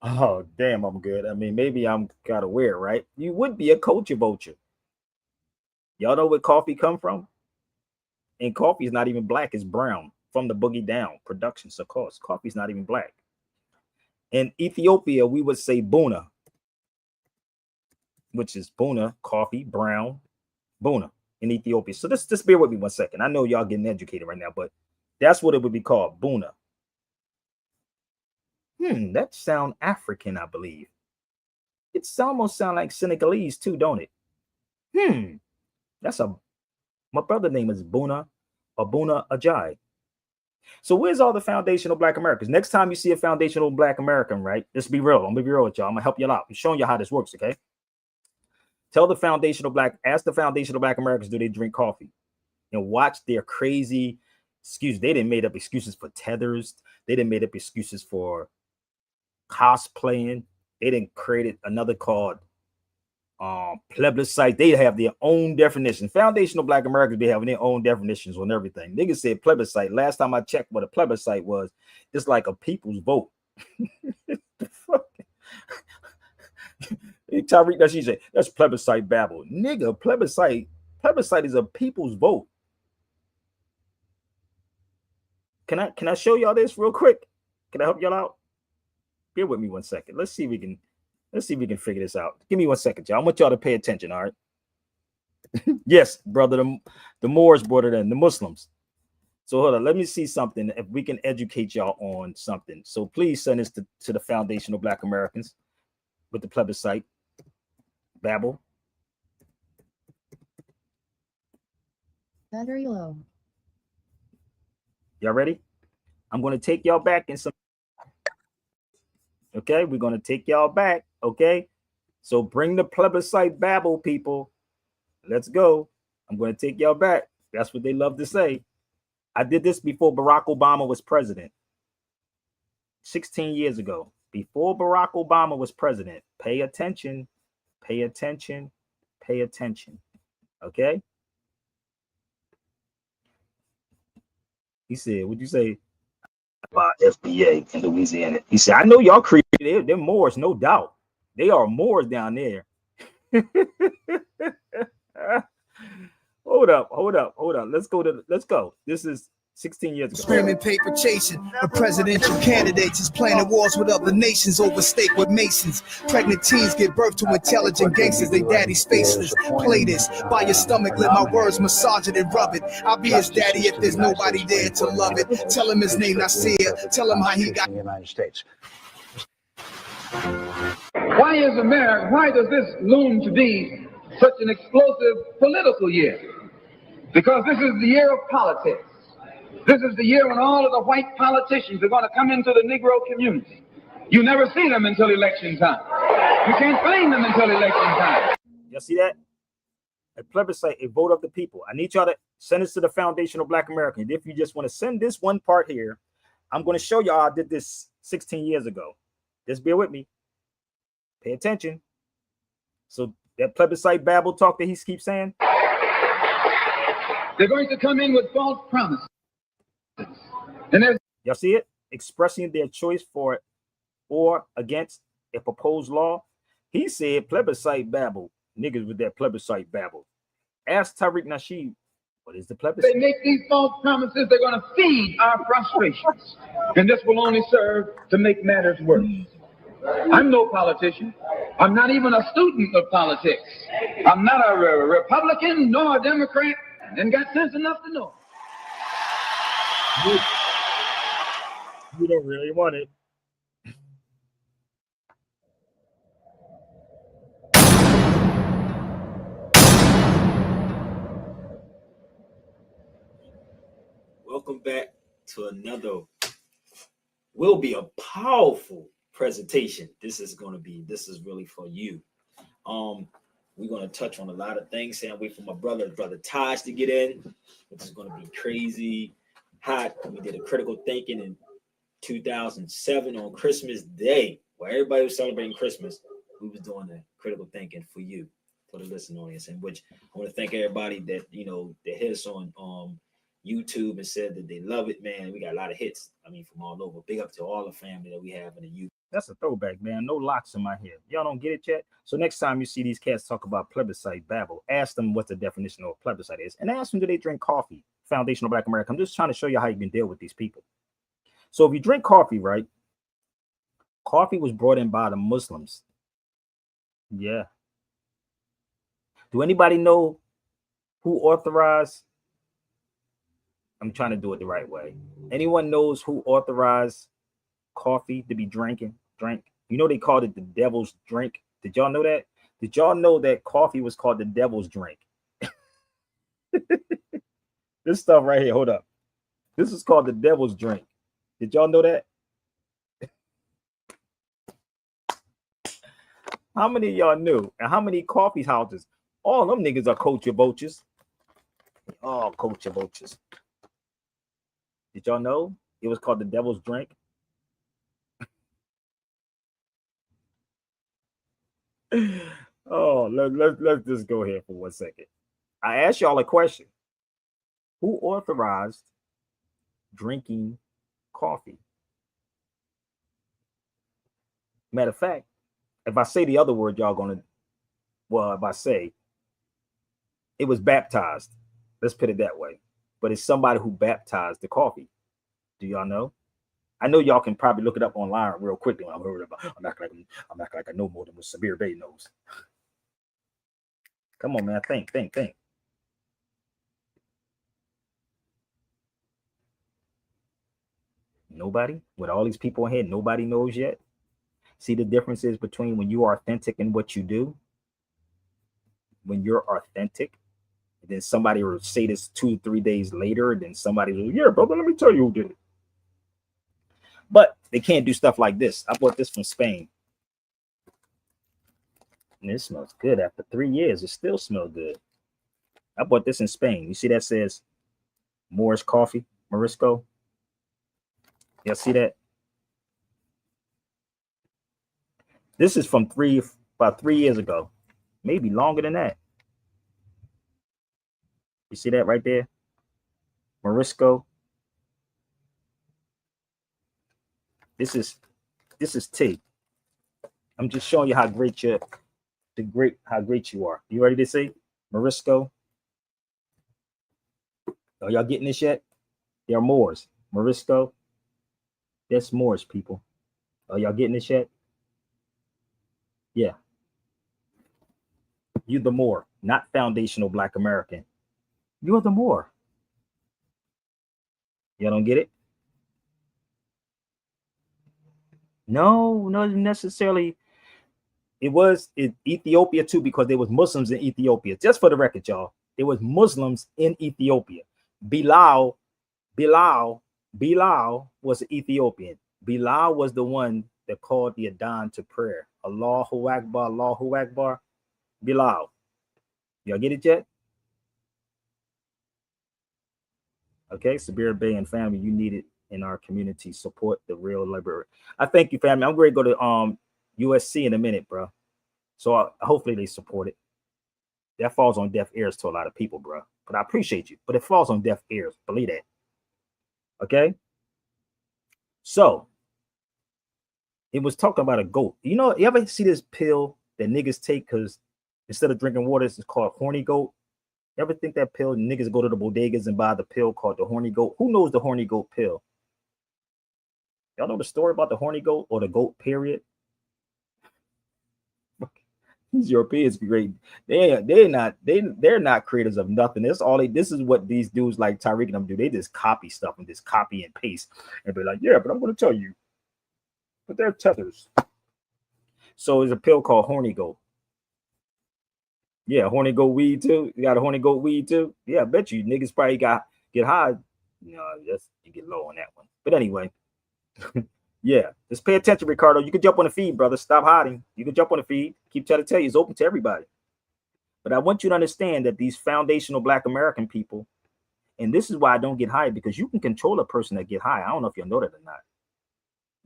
Oh, damn, I'm good. I mean, maybe I'm kind of weird, right? You would be a culture vulture. Y'all know where coffee come from? And coffee is not even black, it's brown from the Boogie Down Productions, of course. Coffee is not even black. In Ethiopia, we would say Buna, which is Buna, coffee, brown, Buna in Ethiopia. So just bear with me 1 second. I know y'all getting educated right now, but that's what it would be called, Buna. That sound African, I believe. It almost sound like Senegalese too, don't it? My brother's name is Buna or Buna Ajay. So where's all the foundational Black Americans? Next time you see a foundational Black American, right? Let's be real. I'm gonna be real with y'all. I'm gonna help y'all out. I'm showing you how this works, okay? Ask the foundational Black Americans, do they drink coffee? And watch their crazy excuses. They didn't made up excuses for tethers. They didn't made up excuses for cosplaying. They didn't create another called plebiscite. They have their own definition. Foundational Black Americans be having their own definitions on everything. Niggas said plebiscite. Last time I checked what a plebiscite was, it's like a people's vote. Tariq Nasheed said, that's plebiscite babble. Nigga, plebiscite is a people's vote. Can I show y'all this real quick? Can I help y'all out? Bear with me 1 second. Let's see if we can figure this out. Give me 1 second, y'all. I want y'all to pay attention, all right? Yes, brother, the Moors brought it in, the Muslims. So hold on, let me see something, if we can educate y'all on something. So please send this to the foundational Black Americans with the plebiscite babble. Battery low. Y'all ready? I'm going to take y'all back in some. Okay, we're going to take y'all back. Okay, so bring the plebiscite babble, people. Let's go. I'm going to take y'all back. That's what they love to say. I did this before Barack Obama was president. 16 years ago, before Barack Obama was president. Pay attention, pay attention, pay attention. Okay. He said, what'd you say? About FBA in Louisiana. He said, I know y'all created they're Moors, no doubt. They are Moors down there. Hold up. Let's go. This is 16 years ago. Screaming paper chasing the presidential candidates is planning wars with other nations over stake with Masons. Pregnant teens give birth to intelligent gangsters, they daddy's faceless. Play this by your stomach, let my words massage it and rub it. I'll be his daddy if there's nobody there to love it. Tell him his name Nasir, tell him how he got in the United States. Why does this loom to be such an explosive political year? Because this is the year of politics. This is the year when all of the white politicians are going to come into the Negro community. You never see them until election time. You can't find them until election time. Y'all see that? A plebiscite, a vote of the people. I need y'all to send this to the foundational Black American. If you just want to send this one part here, I'm going to show y'all I did this 16 years ago. Just bear with me. Pay attention. So that plebiscite babble talk that he keeps saying. They're going to come in with false promises. And y'all see it? expressing their choice for or against a proposed law. He said plebiscite babble. Niggas with that plebiscite babble. Ask Tariq Nasheed, what is the plebiscite? They make these false promises, they're going to feed our frustrations. And this will only serve to make matters worse. I'm no politician. I'm not even a student of politics. I'm not a Republican nor a Democrat, and got sense enough to know. You don't really want it. Welcome back to another, will be a powerful presentation. This is really for you. We're going to touch on a lot of things. Saying wait for my brother Taj to get in, which is going to be crazy hot. We did a critical thinking in 2007 on Christmas Day, where everybody was celebrating Christmas. We was doing the critical thinking for you, for the listening audience, and which I want to thank everybody that that hit us on YouTube and said that they love it, man. We got a lot of hits. I mean, from all over. Big up to all the family that we have in the YouTube. That's a throwback, man. No locks in my head. Y'all don't get it yet? So next time you see these cats talk about plebiscite babble, ask them what the definition of a plebiscite is, and ask them, do they drink coffee? Foundational Black America. I'm just trying to show you how you can deal with these people. So if you drink coffee, right? Coffee was brought in by the Muslims. Yeah. Do anybody know who authorized? I'm trying to do it the right way. Anyone knows who authorized coffee to be drank? You know they called it the devil's drink. Did y'all know that? Did y'all know that coffee was called the devil's drink? This stuff right here, hold up. This is called the devil's drink. Did y'all know that? How many of y'all knew? And how many coffee houses? All them niggas are culture vultures. All culture vultures. Did y'all know it was called the devil's drink? Oh, let's just go here for 1 second. I asked y'all a question. Who authorized drinking coffee? Matter of fact, if I say the other word, y'all gonna, well, if I say it was baptized, let's put it that way. But it's somebody who baptized the coffee. Do y'all know? I know y'all can probably look it up online real quickly. I'm acting like I know more than what Sabir Bey knows. Come on, man. Think. Nobody? With all these people in here, nobody knows yet? See the differences between when you are authentic in what you do? When you're authentic, and then somebody will say this 2 or 3 days later, and then somebody will, yeah, brother, let me tell you who did it. But they can't do stuff like this. I bought this from Spain. And it smells good. After 3 years, it still smells good. I bought this in Spain. You see that says Moorish coffee, Morisco? Y'all see that? This is from about 3 years ago. Maybe longer than that. You see that right there? Morisco. This is tea. I'm just showing you how great you are. You ready to see? Morisco. Are y'all getting this yet? They're Moors. Morisco. That's Moors, people. Are y'all getting this yet? Yeah. You the Moor, not foundational Black American. You're the Moor. Y'all don't get it? No, not necessarily. It was in Ethiopia too, because there was Muslims in Ethiopia. Just for the record, y'all, there was Muslims in Ethiopia. Bilal was an Ethiopian. Bilal was the one that called the Adhan to prayer. Allahu Akbar, Allahu Akbar. Bilal. Y'all get it yet? Okay, Sabir Bey and family, you need it in our community. Support the real library. I thank you, family. I'm going to go to USC in a minute, bro. So hopefully they support it. That falls on deaf ears to a lot of people, bro. But I appreciate you. But it falls on deaf ears. Believe that. Okay? So it was talking about a goat. You know, you ever see this pill that niggas take because instead of drinking water, it's called horny goat? You ever think that pill, niggas go to the bodegas and buy the pill called the horny goat? Who knows the horny goat pill? Y'all know the story about the horny goat or the goat period? These Europeans great. They're not creators of nothing. This is what these dudes like Tyreek and them do. They just copy stuff and just copy and paste and be like, yeah, but I'm gonna tell you. But they're tethers. So there's a pill called horny goat. Yeah, horny goat weed too. You got a horny goat weed too? Yeah, I bet you niggas probably get high. No, just you get low on that one. But anyway. Yeah, just pay attention, Ricardo. You can jump on the feed, brother. Stop hiding. You can jump on the feed. Keep trying to tell you it's open to everybody. But I want you to understand that these foundational Black American people, and this is why I don't get high, because you can control a person that get high. I don't know if you know that or not.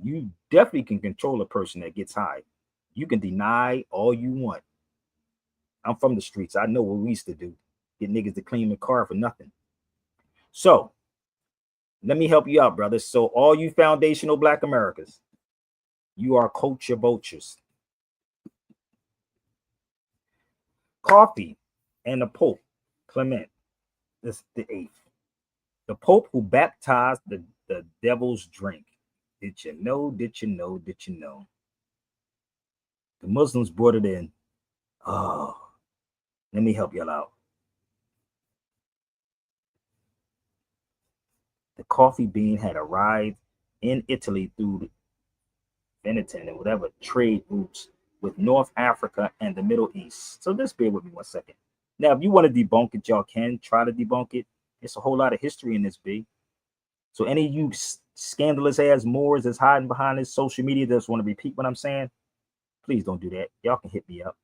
You definitely can control a person that gets high. You can deny all you want. I'm from the streets. I know what we used to do. Get niggas to clean the car for nothing. So let me help you out, brother. So all you foundational Black Americans, you are culture vultures. Coffee and the Pope, Clement, this the 8th. The Pope who baptized the devil's drink. Did you know? Did you know? Did you know? The Muslims brought it in. Oh, let me help y'all out. The coffee bean had arrived in Italy through Veneton and whatever trade routes with North Africa and the Middle East. So just bear with me one second. Now, if you want to debunk it, y'all can try to debunk it. It's a whole lot of history in this, B. So any of you scandalous ass Moors that's hiding behind this social media that just want to repeat what I'm saying, please don't do that. Y'all can hit me up.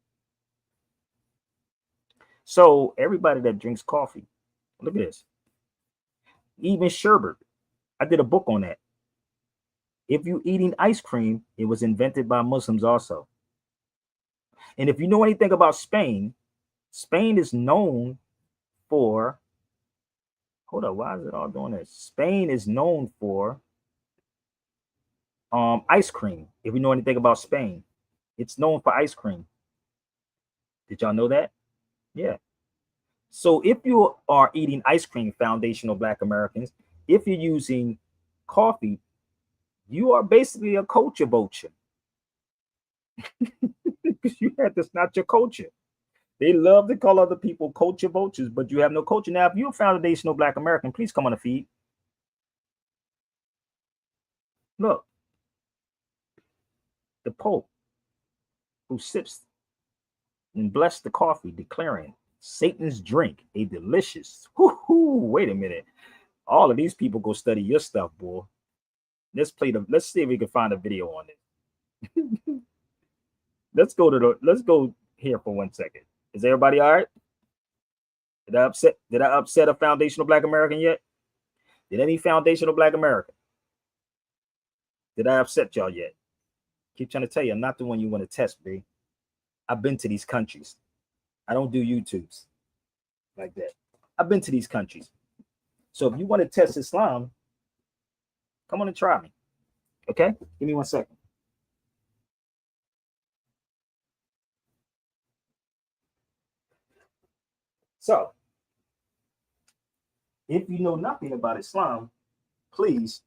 So everybody that drinks coffee, look at this. Even sherbet. I did a book on that. If you're eating ice cream, it was invented by Muslims also. And if you know anything about Spain, Spain is known for, hold up, why is it all doing this? Spain is known for ice cream. If you know anything about Spain, it's known for ice cream. Did y'all know that? Yeah. So if you are eating ice cream, foundational Black Americans, if you're using coffee, you are basically a culture vulture. Because that's not your culture. They love to call other people culture vultures, but you have no culture. Now, if you're a foundational Black American, please come on the feed. Look, the Pope who sips and blessed the coffee, declaring Satan's drink, a delicious. Wait a minute. All of these people go study your stuff, boy. Let's see if we can find a video on it. Let's go here for 1 second. Is everybody all right? Did I upset a foundational Black American yet? Did any foundational Black American? Did I upset y'all yet? Keep trying to tell you, I'm not the one you want to test, B. I've been to these countries. I don't do YouTubes like that. I've been to these countries. So if you want to test Islam, come on and try me. Okay? Give me 1 second. So, if you know nothing about Islam, please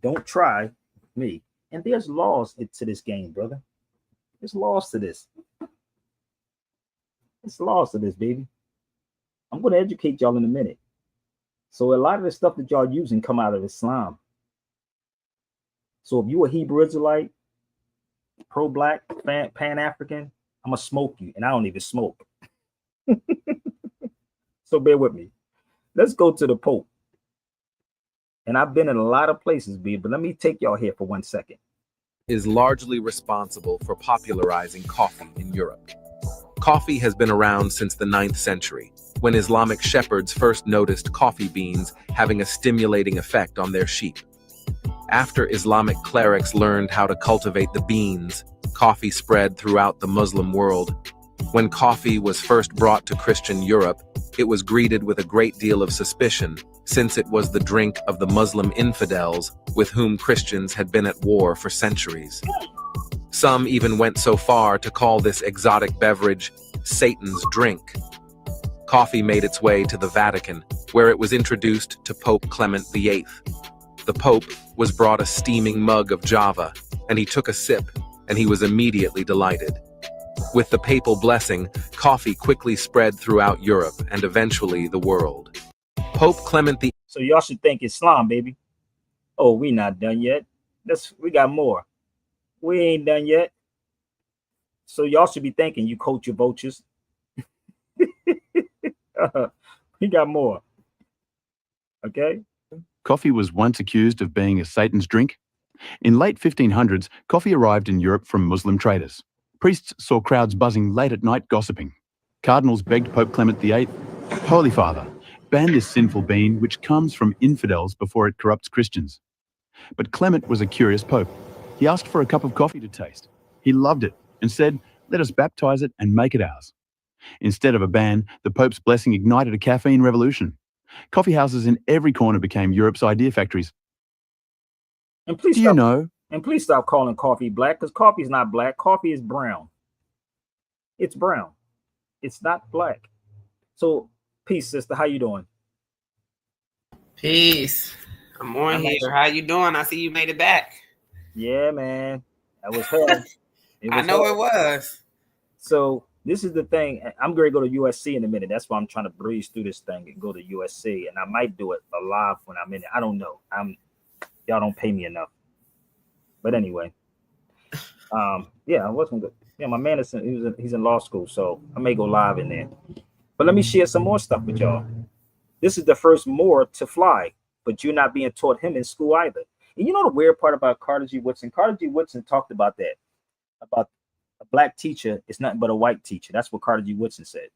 don't try me. And there's laws to this game, brother. There's laws to this. There's laws to this, baby. I'm going to educate y'all in a minute. So a lot of the stuff that y'all using come out of Islam. So if you a Hebrew Israelite, pro-Black, Pan-African, I'm going to smoke you. And I don't even smoke. So bear with me. Let's go to the Pope. And I've been in a lot of places, B, but let me take y'all here for 1 second. Is largely responsible for popularizing coffee in Europe. Coffee has been around since the 9th century, when Islamic shepherds first noticed coffee beans having a stimulating effect on their sheep. After Islamic clerics learned how to cultivate the beans, coffee spread throughout the Muslim world, When coffee was first brought to Christian Europe, it was greeted with a great deal of suspicion, since it was the drink of the Muslim infidels with whom Christians had been at war for centuries. Some even went so far to call this exotic beverage Satan's drink. Coffee made its way to the Vatican, where it was introduced to Pope Clement VIII. The Pope was brought a steaming mug of Java, and he took a sip, and he was immediately delighted. With the papal blessing, coffee quickly spread throughout Europe and eventually the world. Pope Clement VIII. So y'all should thank Islam, baby. Oh, we not done yet. We got more. We ain't done yet. So y'all should be thanking you, culture vultures. We got more. Okay. Coffee was once accused of being a Satan's drink. In late 1500s, coffee arrived in Europe from Muslim traders. Priests saw crowds buzzing late at night gossiping. Cardinals begged Pope Clement VIII, "Holy Father, ban this sinful bean which comes from infidels before it corrupts Christians." But Clement was a curious pope. He asked for a cup of coffee to taste. He loved it and said, "Let us baptize it and make it ours." Instead of a ban, the Pope's blessing ignited a caffeine revolution. Coffee houses in every corner became Europe's idea factories. And please Do you know? And please stop calling coffee black, because coffee is not black. Coffee is brown. It's brown. It's not black. So, peace, sister. How you doing? Peace. I'm on here. How you doing? I see you made it back. Yeah, man. That was hell. I know it was. So this is the thing. I'm going to go to USC in a minute. That's why I'm trying to breeze through this thing and go to USC. And I might do it live when I'm in it. I don't know. Y'all don't pay me enough. But anyway, yeah, I wasn't good. Yeah, my man is he's in law school, so I may go live in there. But let me share some more stuff with y'all. This is the first Moor to fly, but you're not being taught him in school either. And you know the weird part about Carter G. Woodson? Carter G. Woodson talked about that, about a black teacher is nothing but a white teacher. That's what Carter G. Woodson said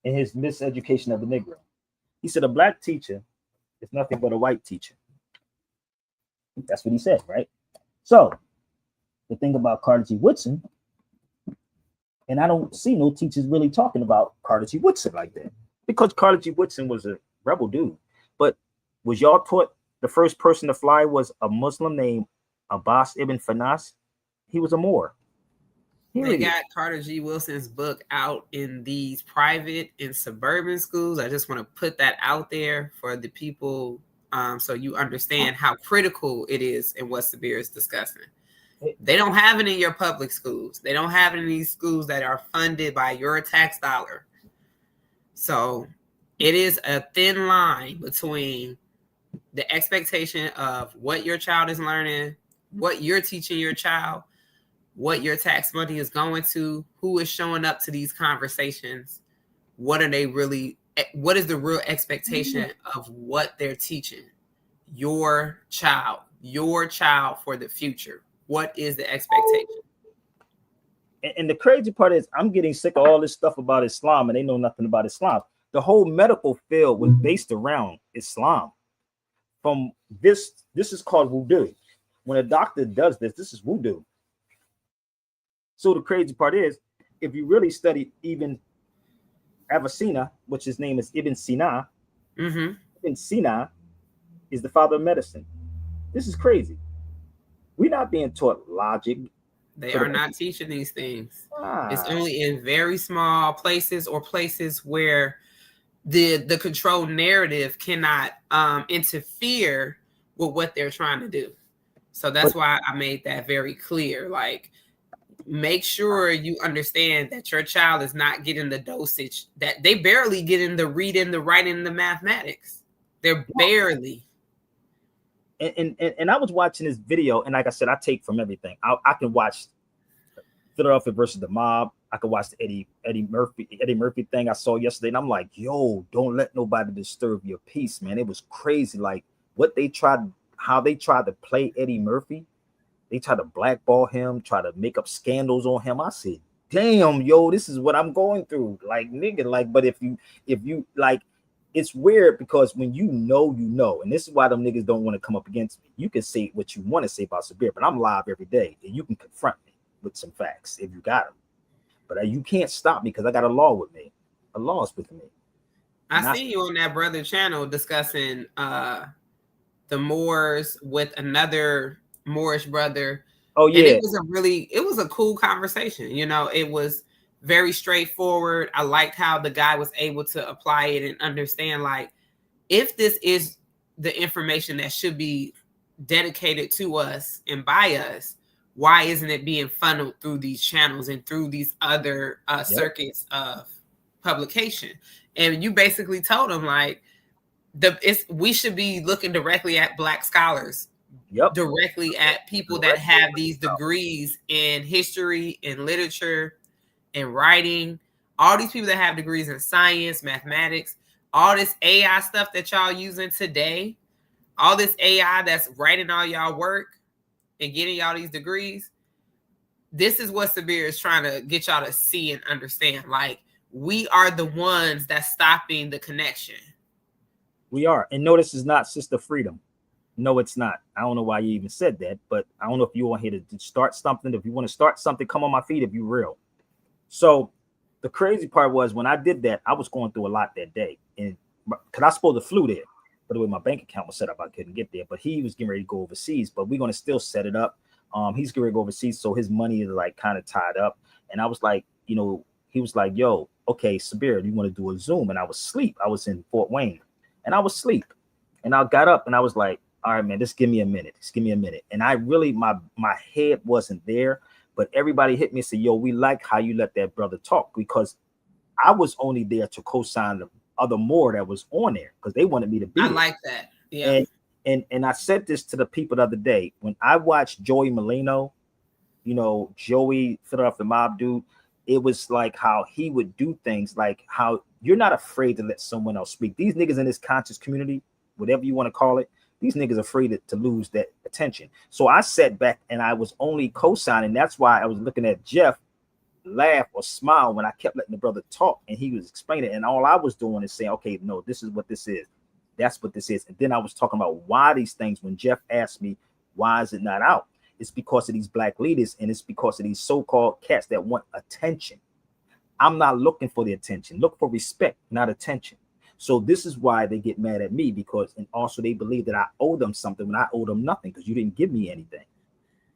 in his Miseducation of the Negro. He said a black teacher is nothing but a white teacher. That's what he said, right? So the thing about Carter G. Woodson, and I don't see no teachers really talking about Carter G. Woodson like that, because Carter G. Woodson was a rebel dude. But was y'all taught the first person to fly was a Muslim named Abbas ibn Fanas? He was a Moor. They got Carter G. Wilson's book out in these private and suburban schools. I just want to put that out there for the people, so you understand how critical it is and what Sabir is discussing. They don't have it in your public schools. They don't have it in these schools that are funded by your tax dollar. So it is a thin line between the expectation of what your child is learning, what you're teaching your child, what your tax money is going to, who is showing up to these conversations, what is the real expectation of what they're teaching your child for the future. What is the expectation? And the crazy part is I'm getting sick of all this stuff about Islam, and they know nothing about Islam. The whole medical field was based around Islam. From this is called voodoo. When a doctor does this is voodoo. So the crazy part is, if you really study even Avicenna, which his name is Ibn Sina, Ibn Sina is the father of medicine. This is crazy. We're not being taught logic. They are not teaching these things. It's only in very small places or places where the controlled narrative cannot interfere with what they're trying to do. So that's why I made that very clear. Like, make sure you understand that your child is not getting the dosage that they barely get in the reading, the writing, the mathematics. They're barely. And I was watching this video, and like I said, I take from everything. I can watch Philadelphia versus the Mob. I could watch the Eddie Murphy thing I saw yesterday, and I'm like, yo, don't let nobody disturb your peace, man. It was crazy, like how they tried to play Eddie Murphy. They tried to blackball him, try to make up scandals on him. I said, damn, yo, this is what I'm going through. Like, nigga, like, but if you like, it's weird because when you know, and this is why them niggas don't want to come up against me. You can say what you want to say about Sabir, but I'm live every day, and you can confront me with some facts if you got them. But you can't stop me because I got a law with me. A law is with me. I see you on that brother channel discussing the Moors with another Moorish brother. Oh yeah, and it was a cool conversation. You know, it was very straightforward. I liked how the guy was able to apply it and understand, like, if this is the information that should be dedicated to us and by us, why isn't it being funneled through these channels and through these other circuits of publication? And you basically told them, like, we should be looking directly at Black scholars, directly at people that have these degrees in history and literature and writing, all these people that have degrees in science, mathematics, all this AI stuff that y'all using today, all this AI that's writing all y'all work and getting y'all these degrees. This is what Sabir is trying to get y'all to see and understand. Like, we are the ones that's stopping the connection. We are. And no, this is not Sister Freedom. No, it's not. I don't know why you even said that, but I don't know if you want here to start something. If you want to start something, come on my feet if you're real. So the crazy part was when I did that, I was going through a lot that day. And because I supposed to flew there. By the way, my bank account was set up, I couldn't get there. But he was getting ready to go overseas. But we're going to still set it up. He's getting ready to go overseas, so his money is like kind of tied up. And I was like, you know, he was like, yo, okay, Sabir, do you want to do a Zoom? And I was asleep. I was in Fort Wayne. And I was asleep. And I got up and I was like, all right, man, just give me a minute. Just give me a minute. And I really, my head wasn't there. But everybody hit me and said, yo, we like how you let that brother talk, because I was only there to co-sign the other more that was on there because they wanted me to be I there. like that. Yeah. And I said this to the people the other day. When I watched Joey Molino, you know, Joey Philadelphia Mob dude, it was like how he would do things, like how you're not afraid to let someone else speak. These niggas in this conscious community, whatever you want to call it, these niggas are afraid to lose that attention. So I sat back and I was only co-signing. That's why I was looking at Jeff laugh or smile when I kept letting the brother talk and he was explaining it. And all I was doing is saying, okay, no, this is what this is. That's what this is. And then I was talking about why these things, when Jeff asked me, why is it not out? It's because of these black leaders, and it's because of these so-called cats that want attention. I'm not looking for the attention. Look for respect, not attention. So this is why they get mad at me, because, and also they believe that I owe them something when I owe them nothing, because you didn't give me anything.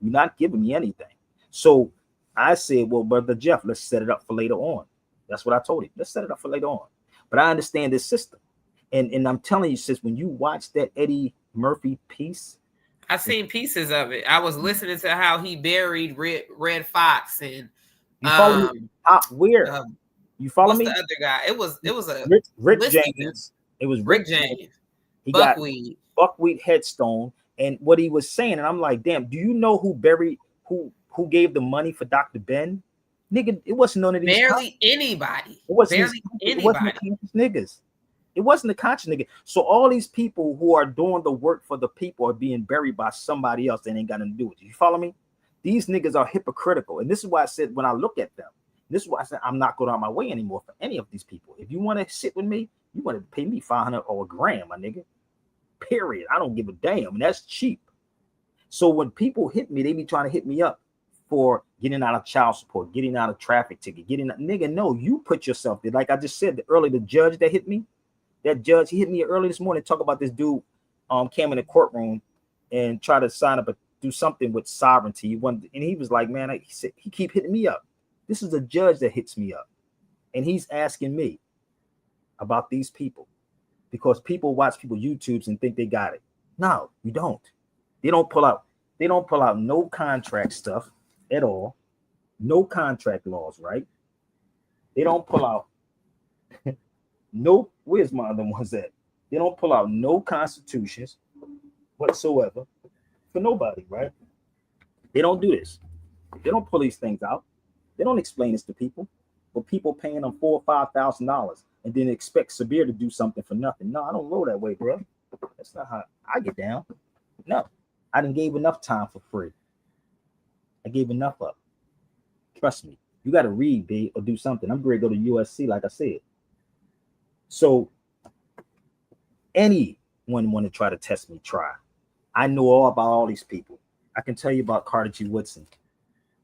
You're not giving me anything. So I said, well, brother Jeff, let's set it up for later on. That's what I told him. Let's set it up for later on. But I understand this system. And I'm telling you, sis, when you watch that Eddie Murphy piece, I've seen pieces of it. I was listening to how he buried Red Fox and you follow me? Where? You follow me? The other guy. It was a Rick James. It was Rick James. He Buckwheat. got Buckwheat headstone. And what he was saying, and I'm like, damn, do you know who gave the money for Dr. Ben? Nigga, it wasn't none of these. Anybody. It wasn't the conscious niggas. It wasn't the conscious nigga. So all these people who are doing the work for the people are being buried by somebody else that ain't got nothing to do with it. You follow me? These niggas are hypocritical. And this is why I said, when I look at them, this is why I said I'm not going out my way anymore for any of these people. If you want to sit with me, you want to pay me $500 or $1,000, my nigga. Period. I don't give a damn. And that's cheap. So when people hit me, they be trying to hit me up for getting out of child support, getting out of traffic ticket, getting out. Nigga, no, you put yourself there. Like I just said earlier, the judge that hit me, that judge, he hit me early this morning, talk about this dude came in the courtroom and try to sign up, do something with sovereignty. And he was like, man, he said, he keep hitting me up. This is a judge that hits me up. And he's asking me about these people, because people watch people YouTubes and think they got it. No, you don't. They don't pull out no contract stuff at all. No contract laws, right? They don't pull out no, where's my other ones at? They don't pull out no constitutions whatsoever for nobody, right? They don't do this. They don't pull these things out. They don't explain this to people. But people paying them $4,000 or $5,000 and then expect Sabir to do something for nothing. No, I don't roll that way, bro. That's not how I get down. No, I done gave enough time for free. I gave enough up. Trust me. You got to read, B, or do something. I'm going to go to USC, like I said. So anyone want to try to test me, try. I know all about all these people. I can tell you about Carter G. Woodson.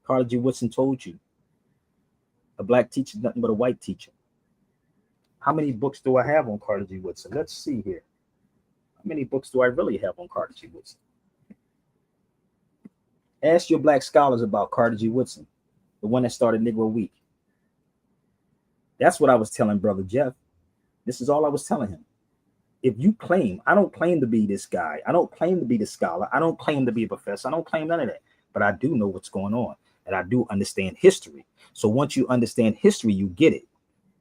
Carter G. Woodson told you A black teacher is nothing but a white teacher. How many books do I have on Carter G. Woodson? Let's see here. How many books do I really have on Carter G. Woodson? Ask your black scholars about Carter G. Woodson, the one that started Negro Week. That's what I was telling Brother Jeff. This is all I was telling him. If you claim, I don't claim to be this guy. I don't claim to be the scholar. I don't claim to be a professor. I don't claim none of that. But I do know what's going on. And I do understand history. So once you understand history, you get it.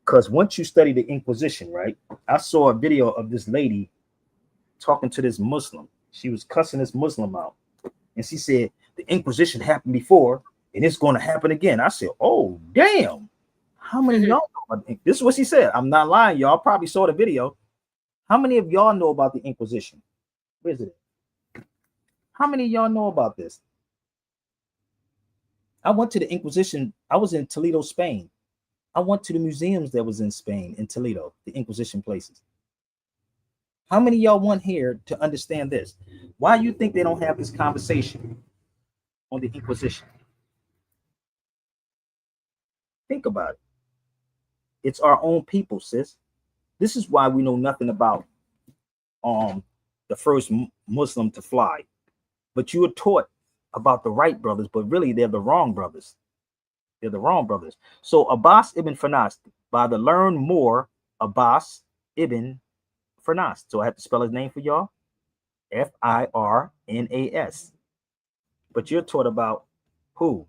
Because once you study the Inquisition, right? I saw a video of this lady talking to this Muslim. She was cussing this Muslim out. And she said, the Inquisition happened before, and it's going to happen again. I said, oh, damn. How many of y'all know about this? Is what she said. I'm not lying. Y'all probably saw the video. How many of y'all know about the Inquisition? Where's it? How many of y'all know about this? I went to the Inquisition. I was in Toledo, Spain. I went to the museums that was in Spain, in Toledo, the Inquisition places. How many of y'all want here to understand this? Why you think they don't have this conversation on the Inquisition? Think about it. It's our own people, sis. This is why we know nothing about the first Muslim to fly. But you were taught about the right brothers, but really they're the wrong brothers. They're the wrong brothers. So Abbas ibn Firnas, by the learn more, Abbas ibn Firnas. So I have to spell his name for y'all. Firnas. But you're taught about who?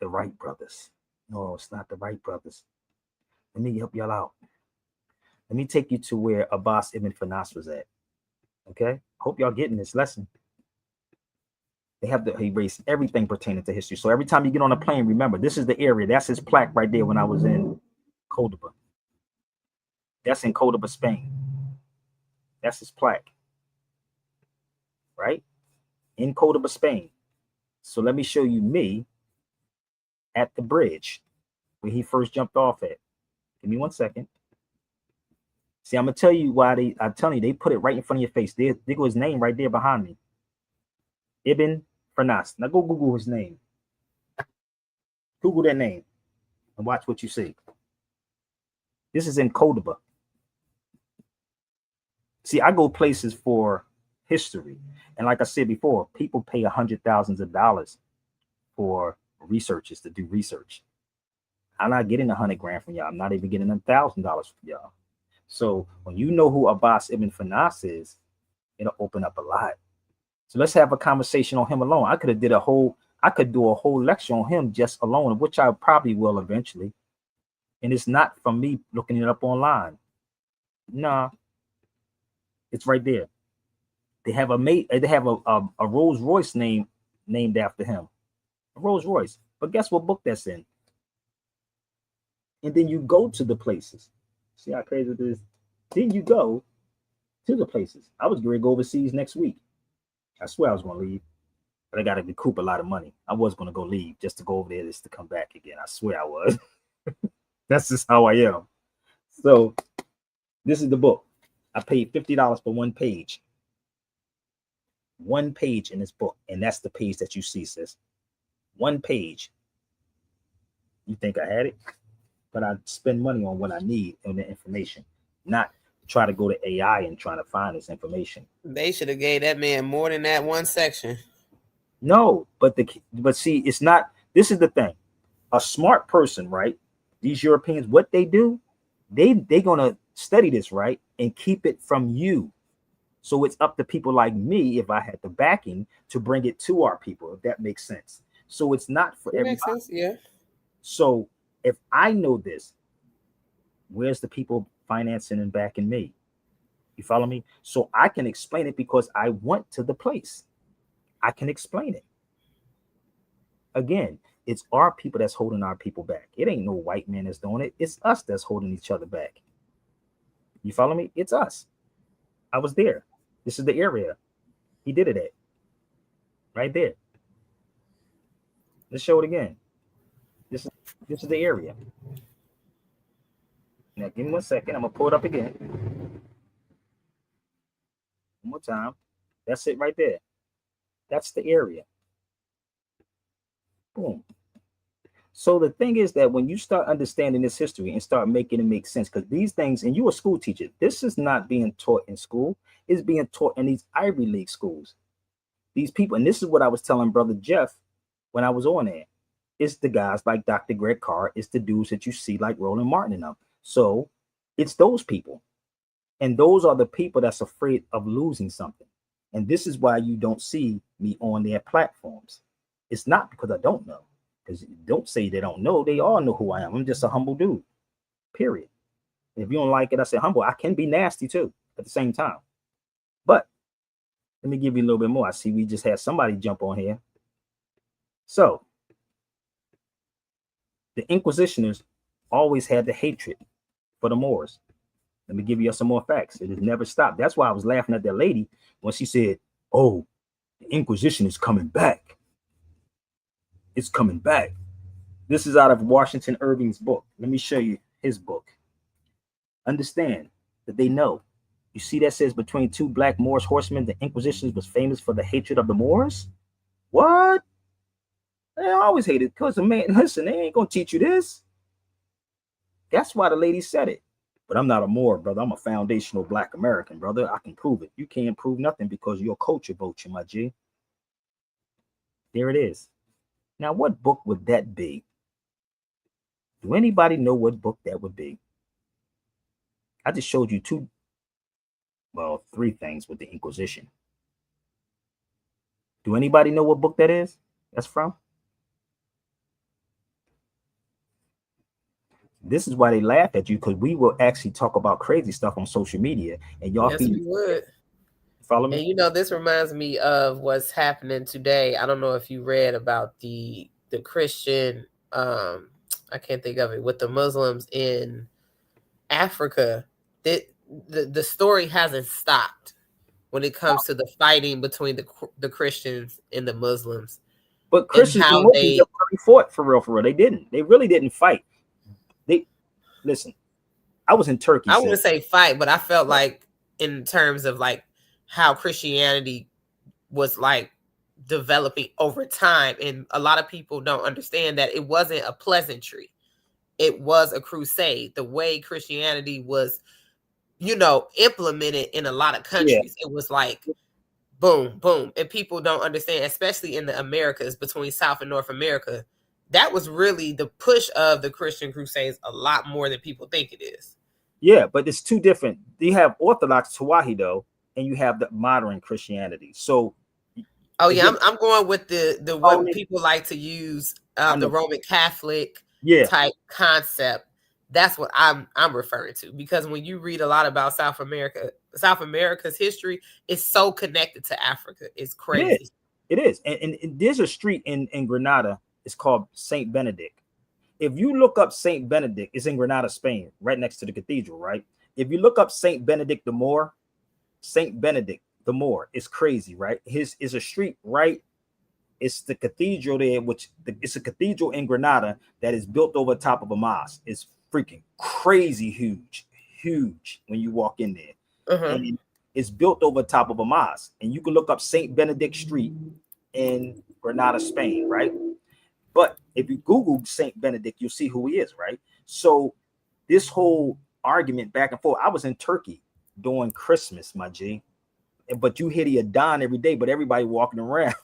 The Wright brothers. No, it's not the Wright brothers. Let me help y'all out. Let me take you to where Abbas ibn Firnas was at. Okay? Hope y'all getting this lesson. They have to erase everything pertaining to history. So every time you get on a plane, remember, this is the area. That's his plaque right there when I was in Cordoba. That's in Cordoba, Spain. That's his plaque. Right? In Cordoba, Spain. So let me show you me at the bridge where he first jumped off at. Give me 1 second. See, I'm going to tell you why I'm telling you, they put it right in front of your face. There goes his name right there behind me. Ibn Firnas. Now go Google his name. Google that name and watch what you see. This is in Cordoba. See, I go places for history. And like I said before, people pay $100,000s of dollars for researchers to do research. I'm not getting $100,000 from y'all. I'm not even getting $1,000 from y'all. So when you know who Abbas ibn Firnas is, it'll open up a lot. So let's have a conversation on him alone. I could do a whole lecture on him just alone, which I probably will eventually. And it's not from me looking it up online. Nah, it's right there. They have a Rolls Royce named after him. A Rolls Royce. But guess what book that's in? And then you go to the places. See how crazy it is? Then you go to the places. I was going to go overseas next week. I swear I was going to leave, but I got to recoup a lot of money. I was going to go leave just to go over there just to come back again. I swear I was. That's just how I am. So this is the book. I paid $50 for one page. One page in this book, and that's the page that you see, sis. One page. You think I had it? But I spend money on what I need and the information, not try to go to AI and try to find this information. They should have gave that man more than that one section. No, but see, it's not. This is the thing. A smart person, right? These Europeans, what they do, they're gonna study this, right, and keep it from you. So it's up to people like me, if I had the backing, to bring it to our people, if that makes sense. So it's not for everybody. Makes sense, yeah. So if I know this, where's the people financing and backing me? You follow me? So I can explain it because I went to the place. I can explain it. Again, it's our people that's holding our people back. It ain't no white man that's doing it. It's us that's holding each other back. You follow me? It's us. I was there. This is the area he did it at. Right there. Let's show it again. This is the area. Now give me 1 second. I'm gonna pull it up again. One more time. That's it right there. That's the area. Boom. So the thing is that when you start understanding this history and start making it make sense, because these things, and you're a school teacher, this is not being taught in school, it's being taught in these Ivy League schools. These people, and this is what I was telling Brother Jeff when I was on there. It's the guys like Dr. Greg Carr, it's the dudes that you see like Roland Martin and them. So it's those people. And those are the people that's afraid of losing something. And this is why you don't see me on their platforms. It's not because I don't know. Because don't say they don't know. They all know who I am. I'm just a humble dude. Period. If you don't like it, I say humble. I can be nasty too at the same time. But let me give you a little bit more. I see we just had somebody jump on here. So the Inquisitors always had the hatred for the Moors. Let me give you some more facts. It has never stopped. That's why I was laughing at that lady when she said, oh, the Inquisition is coming back. It's coming back. This is out of Washington Irving's book. Let me show you his book. Understand that they know. You see that says between two black Moorish horsemen, the Inquisition was famous for the hatred of the Moors? What? They always hated because, man, listen, they ain't going to teach you this. That's why the lady said it. But I'm not a Moor, brother. I'm a foundational black American, brother. I can prove it. You can't prove nothing because your culture votes you, my G. There it is. Now, what book would that be? Do anybody know what book that would be? I just showed you three things with the Inquisition. Do anybody know what book that is? That's from? This is why they laugh at you, because we will actually talk about crazy stuff on social media, and y'all yes, we would. Follow me. And you know, this reminds me of what's happening today. I don't know if you read about the Christian, I can't think of it, with the Muslims in Africa. The story hasn't stopped when it comes to the fighting between the Christians and the Muslims. But Christians and Muslims never really fought for real. They didn't. They really didn't fight. Listen, I was in Turkey. I wouldn't say fight, but I felt like in terms of like how Christianity was like developing over time. And a lot of people don't understand that it wasn't a pleasantry. It was a crusade. The way Christianity was, implemented in a lot of countries. Yeah. It was like, boom, boom. And people don't understand, especially in the Americas, between South and North America. That was really the push of the Christian Crusades a lot more than people think it is. Yeah, but it's two different. You have Orthodox Tawahedo and you have the modern Christianity. So, I'm going with the what people like to use, the Roman Catholic type concept. That's what I'm referring to, because when you read a lot about South America's history, it's so connected to Africa. It's crazy. It is. And there's a street in Granada. It's called Saint Benedict. If you look up Saint Benedict, it's in Granada, Spain, right next to the cathedral, right? If you look up Saint Benedict the Moor, it's crazy, right? His is a street, right? It's the cathedral there, it's a cathedral in Granada that is built over top of a mosque. It's freaking crazy huge when you walk in there. Uh-huh. And it's built over top of a mosque. And you can look up Saint Benedict Street in Granada, Spain, right? But if you Google Saint Benedict, you'll see who he is, right? So this whole argument back and forth. I was in Turkey during Christmas, my G. But you hear the Adhan every day, but everybody walking around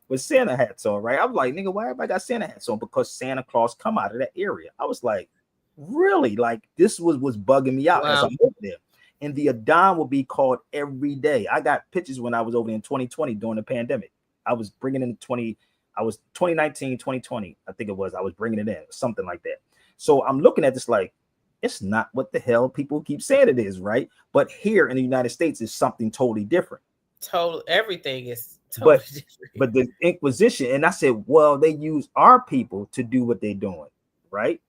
with Santa hats on, right? I was like, nigga, why everybody got Santa hats on? Because Santa Claus come out of that area. I was like, really? Like, this was bugging me out as I'm over there. And the Adhan will be called every day. I got pictures when I was over in 2020 during the pandemic. I was bringing in 2019, 2020, I think it was. I was bringing it in, something like that. So I'm looking at this like, it's not what the hell people keep saying it is, right? But here in the United States, it's something totally different. Everything is totally different. But the Inquisition, and I said, well, they use our people to do what they're doing, right?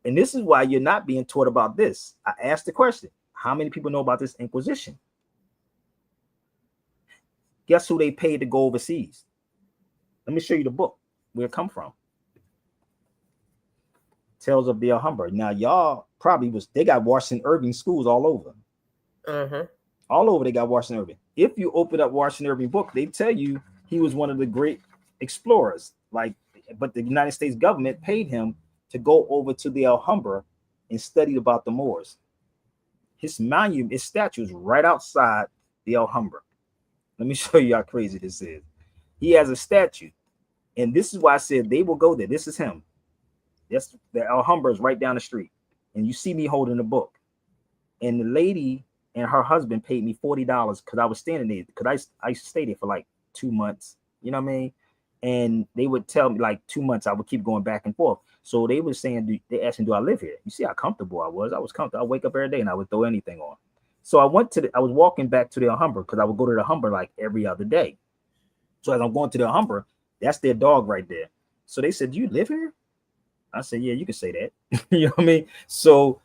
And this is why you're not being taught about this. I asked the question, how many people know about this Inquisition? Guess who they paid to go overseas? Let me show you the book, where it come from. Tales of the Alhambra. Now, y'all probably they got Washington Irving schools all over. Uh-huh. All over they got Washington Irving. If you open up Washington Irving book, they tell you he was one of the great explorers. Like, but the United States government paid him to go over to the Alhambra and study about the Moors. His monument, his statue is right outside the Alhambra. Let me show you how crazy this is. He has a statue, and this is why I said they will go there. This is him. Yes, the Alhambra is right down the street, and you see me holding the book. And the lady and her husband paid me $40 because I was standing there, because I used to stay there for like 2 months. You know what I mean? And they would tell me like 2 months I would keep going back and forth. So they were saying, they asked me, do I live here? You see how comfortable I was. I was comfortable. I wake up every day and I would throw anything on. So I was walking back to the Alhambra because I would go to the Alhambra like every other day. So as I'm going to the Alhambra, that's their dog right there. So they said, do you live here? I said, yeah, you can say that. You know what I mean? So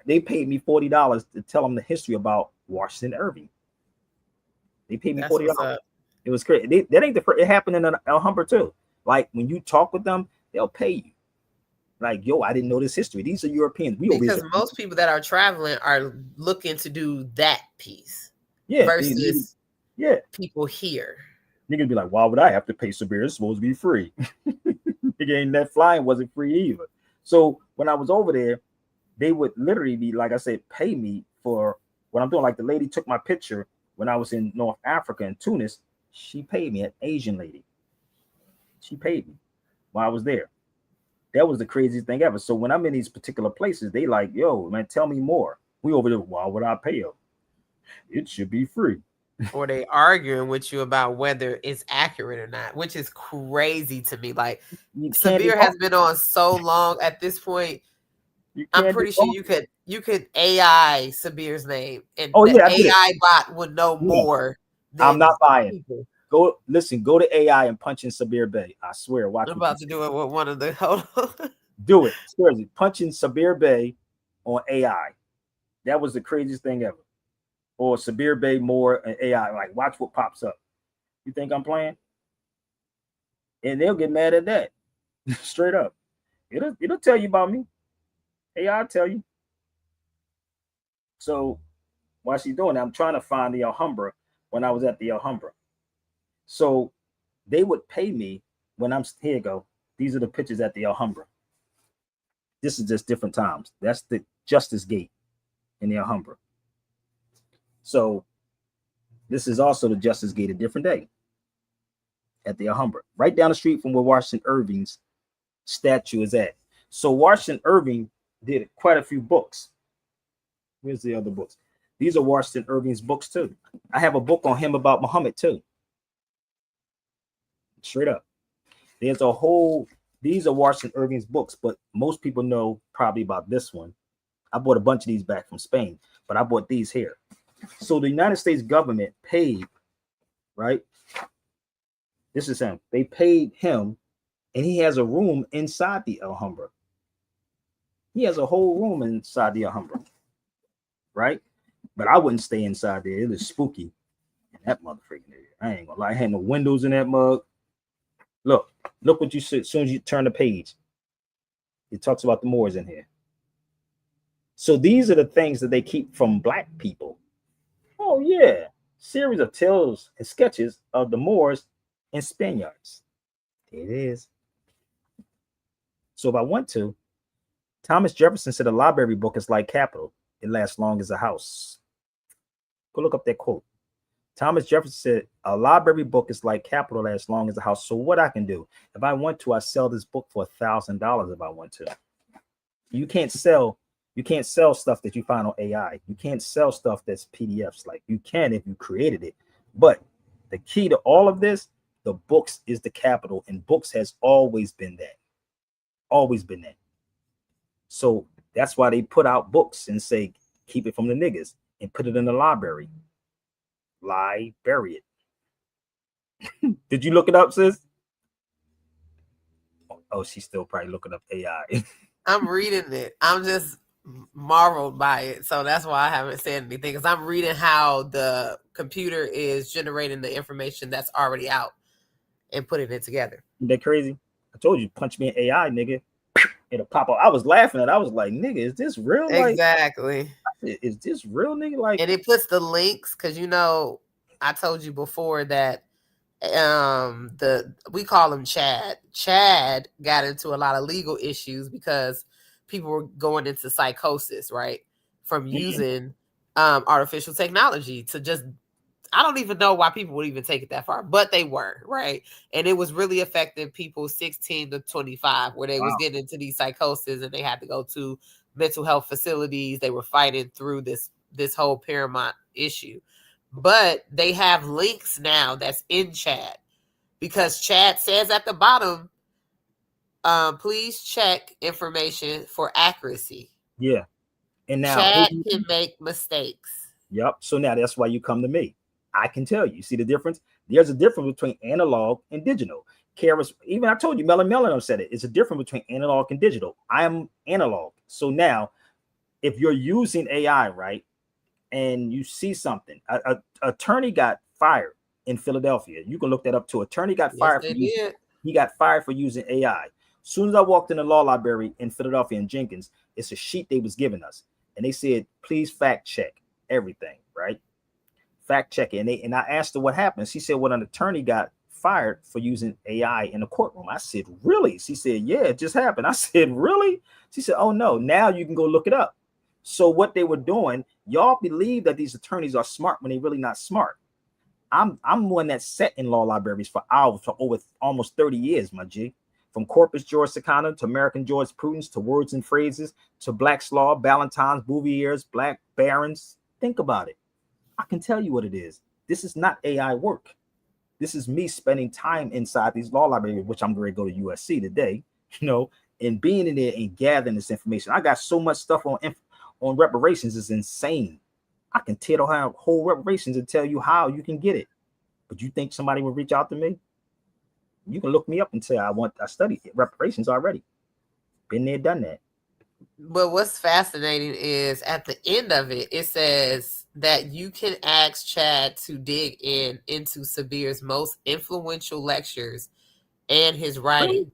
they paid me $40 to tell them the history about Washington Irving. They paid me $40. It was crazy. That ain't the first. It happened in Alhambra too. Like when you talk with them, they'll pay you. Like, yo, I didn't know this history. These are Europeans. Because most people that are traveling are looking to do that piece. Yeah. Versus people here. Niggas be like, why would I have to pay Sabir? It's supposed to be free. Again, that flying wasn't free either. So when I was over there, they would literally be, like I said, pay me for what I'm doing. Like the lady took my picture when I was in North Africa in Tunis. She paid me, an Asian lady. She paid me while I was there. That was the craziest thing ever. So when I'm in these particular places, they like, yo, man, tell me more. We over there, why would I pay you? It should be free. Or they arguing with you about whether it's accurate or not, which is crazy to me. Like Sabir has been on so long at this point. I'm pretty sure you could AI Sabir's name, and the AI bot would know more. I'm not lying. People. Go to AI and punch in Sabir Bey. I swear. I'm about to do it with one of the. Hold on. Do it. Seriously, punch in Sabir Bey on AI. That was the craziest thing ever. Or Sabir Bey more and AI. Like, watch what pops up. You think I'm playing? And they'll get mad at that. Straight up. It'll tell you about me. AI tell you. So while she's doing that, I'm trying to find the Alhambra when I was at the Alhambra. So they would pay me when I'm here. You go. These are the pictures at the Alhambra. This is just different times. That's the Justice Gate in the Alhambra. So this is also the Justice Gate, a different day at the Alhambra, right down the street from where Washington Irving's statue is at. So Washington Irving did quite a few books. Where's the other books? These are Washington Irving's books too. I have a book on him about Muhammad too. Straight up. These are Washington Irving's books, but most people know probably about this one. I bought a bunch of these back from Spain, but I bought these here. So the United States government paid, right? This is him. They paid him, and he has a room inside the Alhambra. He has a whole room inside the Alhambra, right? But I wouldn't stay inside there. It was spooky in that motherfucking area. I ain't gonna lie. I had no windows in that mug. Look what you see as soon as you turn the page. It talks about the Moors in here. So these are the things that they keep from black people. Oh yeah, series of tales and sketches of the Moors and Spaniards. There it is. So if I want to, Thomas Jefferson said a library book is like capital. It lasts long as a house. Go look up that quote. Thomas Jefferson said a library book is like capital, lasts long as a house. So what I can do, if I want to, I sell this book for $1,000 if I want to. You can't sell stuff that you find on AI. You can't sell stuff that's PDFs. Like you can if you created it. But the key to all of this, the books is the capital, and books has always been that. Always been that. So that's why they put out books and say, keep it from the niggas and put it in the library. Bury it. Did you look it up, sis? Oh, she's still probably looking up AI. I'm reading it. I'm just marveled by it. So that's why I haven't said anything, because I'm reading how the computer is generating the information that's already out and putting it together. Isn't that crazy? I told you, punch me in AI, nigga. It'll pop up. I was laughing at it. I was like, nigga, is this real? Exactly. Like, is this real, nigga? Like, and it puts the links, because I told you before that we call him Chad. Chad got into a lot of legal issues because people were going into psychosis, right? From using artificial technology to just, I don't even know why people would even take it that far, but they were, right? And it was really affecting people 16 to 25, where they was getting into these psychoses and they had to go to mental health facilities. They were fighting through this whole paramount issue. But they have links now that's in chat, because chat says at the bottom, please check information for accuracy. Yeah. And now Chat can make mistakes. Yep. So now that's why you come to me. I can tell you. See the difference? There's a difference between analog and digital. Kara's, even I told you, Melon said it. It's a difference between analog and digital. I am analog. So now, if you're using AI, right, and you see something, a attorney got fired in Philadelphia. You can look that up too. Attorney got fired for using, he got fired for using AI. As soon as I walked in the law library in Philadelphia and Jenkins, it's a sheet they was giving us, and they said, please fact check everything, right? Fact check it. And I asked her what happened. She said, well, an attorney got fired for using AI in the courtroom. I said, really? She said, yeah, it just happened. I said, really? She said, oh no, now you can go look it up. So what they were doing, y'all believe that these attorneys are smart when they're really not smart. I'm one that sat in law libraries for hours for over almost 30 years, my G. From Corpus Jurisdicana to American Jurisprudence to Words and Phrases to Black's Law, Ballantyne's, Bouvier's, Black Barons. Think about it. I can tell you what it is. This is not AI work. This is me spending time inside these law libraries, which I'm going to go to USC today, and being in there and gathering this information. I got so much stuff on reparations, is insane. I can tell how whole reparations and tell you how you can get it. But you think somebody will reach out to me? You can look me up and say I studied reparations already. Been there, done that. But what's fascinating is at the end of it, it says that you can ask Chad to dig into Sabir's most influential lectures and his writings.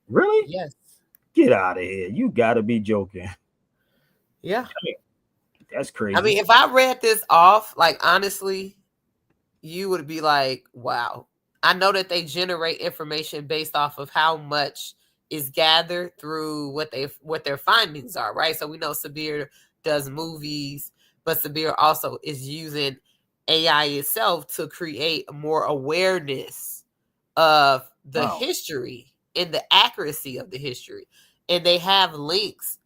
Really? Yes. Get out of here. You got to be joking. Yeah. That's crazy. I mean, if I read this off, like, honestly, you would be like, wow. I know that they generate information based off of how much is gathered through what their findings are, right? So we know Sabir does movies, but Sabir also is using AI itself to create more awareness of the history and the accuracy of the history. And they have links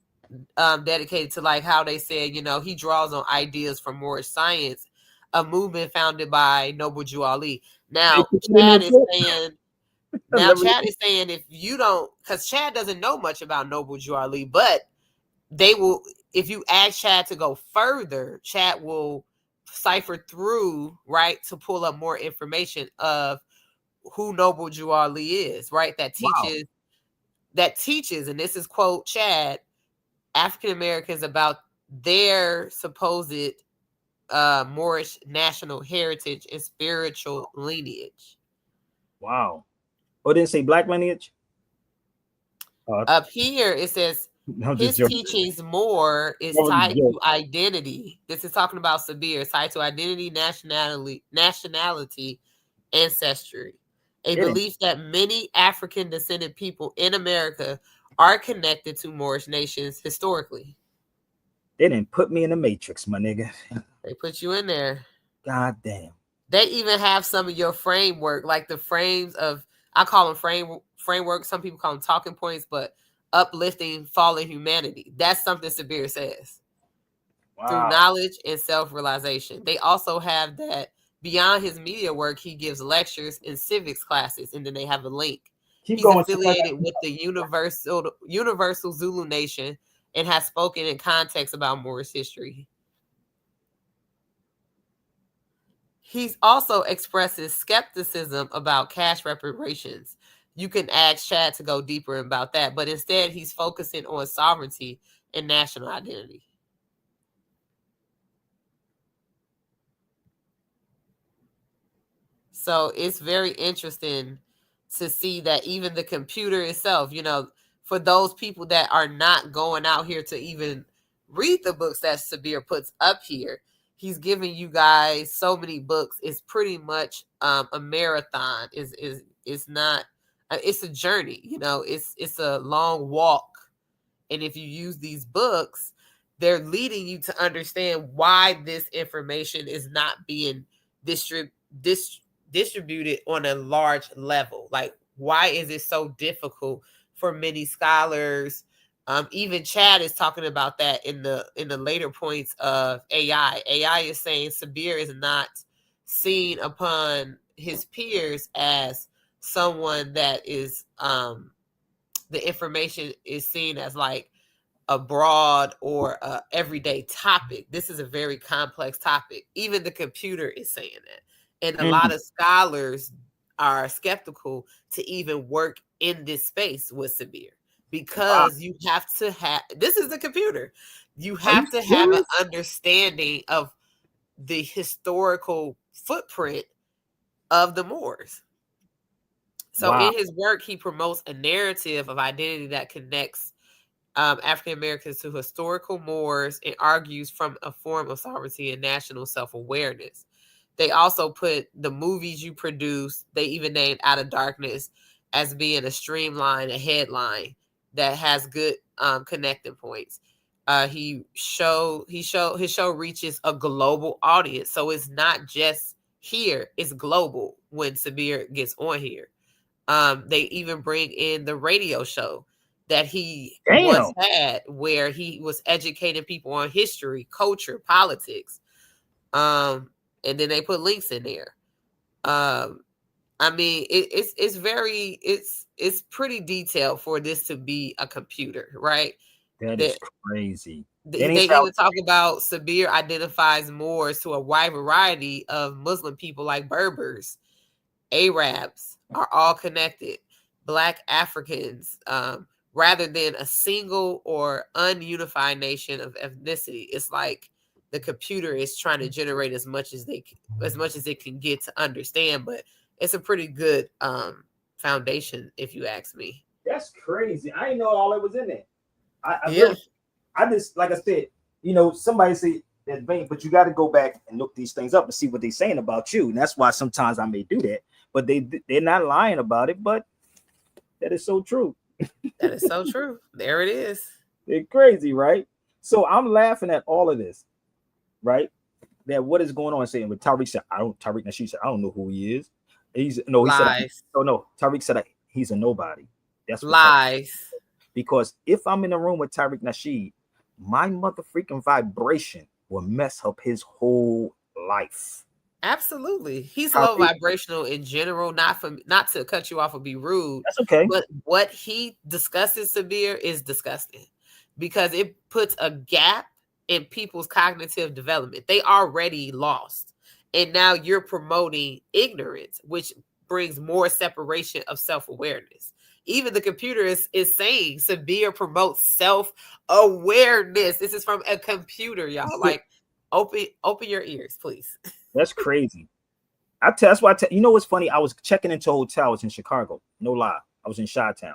dedicated to, like, how they said, he draws on ideas from Moorish science, a movement founded by Noble Jew Ali. Now, Chad is saying, if you don't, because Chad doesn't know much about Noble Jew Ali, but they will, if you ask Chad to go further, Chad will cipher through, right, to pull up more information of who Noble Jew Ali is, right? That teaches, and this is quote Chad, African Americans about their supposed Moorish national heritage and spiritual lineage. Wow. Oh, it didn't say black lineage? Up here, it says his teachings more is tied to identity. This is talking about Sabir, tied to identity, nationality, ancestry. A belief that many African descended people in America are connected to Moorish nations historically. They didn't put me in the matrix, my nigga. They put you in there. God damn. They even have some of your framework, like the frames of, I call them framework. Some people call them talking points, but uplifting fallen humanity. That's something Sabir says. Wow. Through knowledge and self-realization. They also have that beyond his media work, he gives lectures in civics classes, and then they have a link. He's affiliated with the Universal Zulu Nation and has spoken in context about Moorish history. He also expresses skepticism about cash reparations. You can ask Chad to go deeper about that, but instead he's focusing on sovereignty and national identity. So it's very interesting to see that even the computer itself, for those people that are not going out here to even read the books that Sabir puts up here, he's giving you guys so many books. It's pretty much a marathon. Is not. It's a journey. You know, it's a long walk. And if you use these books, they're leading you to understand why this information is not being distributed on a large level. Like, why is it so difficult for many scholars? Even Chad is talking about that in the later points of AI. AI is saying Sabir is not seen upon his peers as someone that is the information is seen as like a broad or a everyday topic. This is a very complex topic. Even the computer is saying that. And a lot of scholars are skeptical to even work in this space with Sabir because you have to have, this is the computer. You have to have an understanding of the historical footprint of the Moors. So in his work, he promotes a narrative of identity that connects African Americans to historical Moors and argues from a form of sovereignty and national self-awareness. They also put the movies you produce, they even named Out of Darkness as being a streamline, a headline that has good connecting points. His show reaches a global audience. So it's not just here, it's global when Sabir gets on here. They even bring in the radio show that he once had where he was educating people on history, culture, politics. And then they put links in there. I mean, it's pretty detailed for this to be a computer, right? That is crazy. They even talk about Sabir identifies Moors to a wide variety of Muslim people like Berbers, Arabs are all connected, Black Africans, rather than a single or ununified nation of ethnicity. It's like the computer is trying to generate as much as it can get to understand, but it's a pretty good foundation, if you ask me. That's crazy. I didn't know all that was in there. I just, like I said, somebody say that's vain, but you got to go back and look these things up and see what they're saying about you. And that's why sometimes I may do that, but they're not lying about it. But that is so true. That is so true. There it is. They're crazy, right? So I'm laughing at all of this, right? That what is going on? Saying, but Tariq said, Tariq Nasheed said, I don't know who he is. He said, Tariq said he's a nobody. That's lies. Because if I'm in a room with Tariq Nasheed, my motherfucking vibration will mess up his whole life. Absolutely. He's low vibrational in general, not to cut you off or be rude. That's okay. But what he discusses, Sabir, is disgusting because it puts a gap in people's cognitive development. They already lost. And now you're promoting ignorance, which brings more separation of self-awareness. Even the computer is saying Sabir promotes self-awareness. This is from a computer, y'all. Like, open your ears, please. That's crazy. That's why you know what's funny? I was checking into hotels in Chicago. No lie. I was in Chi-Town.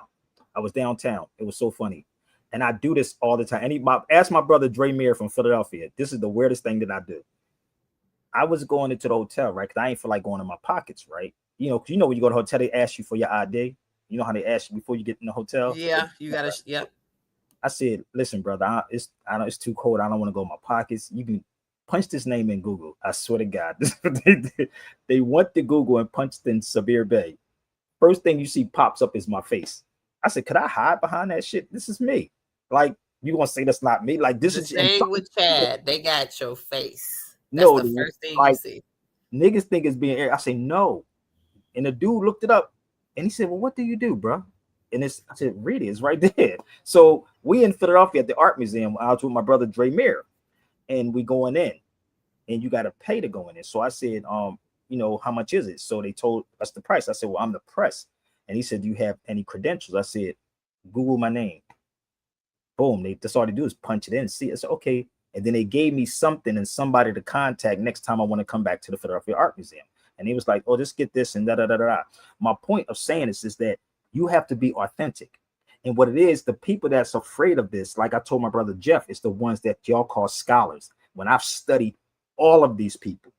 I was downtown. It was so funny. And I do this all the time. And ask my brother Dre Mayer from Philadelphia. This is the weirdest thing that I do. I was going into the hotel, right? Because I ain't feel like going in my pockets, right? When you go to the hotel, they ask you for your ID. You know how they ask you before you get in the hotel? Yeah, you gotta. Yep. I said, listen, brother, it's too cold. I don't want to go in my pockets. You can punch this name in Google. I swear to God, they went to Google and punched in Sabir Bey. First thing you see pops up is my face. I said, could I hide behind that shit? This is me. Like, you gonna say that's not me? Like, this is the same with Chad. They got your face. That's no, the first thing like, you see. Niggas think it's being aired. I say no, and the dude looked it up. And he said, well, what do you do, bro? And I said, read it. It's right there. So we in Philadelphia at the Art Museum. I was with my brother Dre Mayer, and we going in, and you got to pay to go in there. So I said, how much is it? So they told us the price. I said, well, I'm the press. And he said, do you have any credentials? I said, Google my name. Boom. That's all they do is punch it in and see. I said, okay. And then they gave me something and somebody to contact next time I want to come back to the Philadelphia Art Museum. And he was like, oh, just get this and da-da-da-da-da. My point of saying this is that you have to be authentic. And what it is, the people that's afraid of this, like I told my brother Jeff, it's the ones that y'all call scholars. When I've studied all of these people,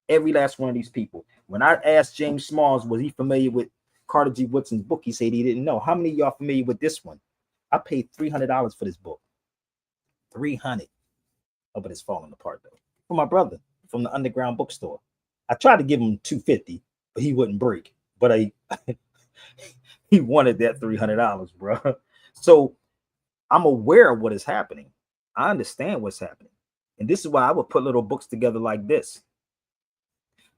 every last one of these people. When I asked James Smalls, was he familiar with Carter G. Woodson's book? He said he didn't know. How many of y'all familiar with this one? I paid $300 for this book. 300. Oh, but it's falling apart though. For my brother from the underground bookstore. I tried to give him $250, but he wouldn't break. But he wanted that $300, bro. So I'm aware of what is happening. I understand what's happening. And this is why I would put little books together like this.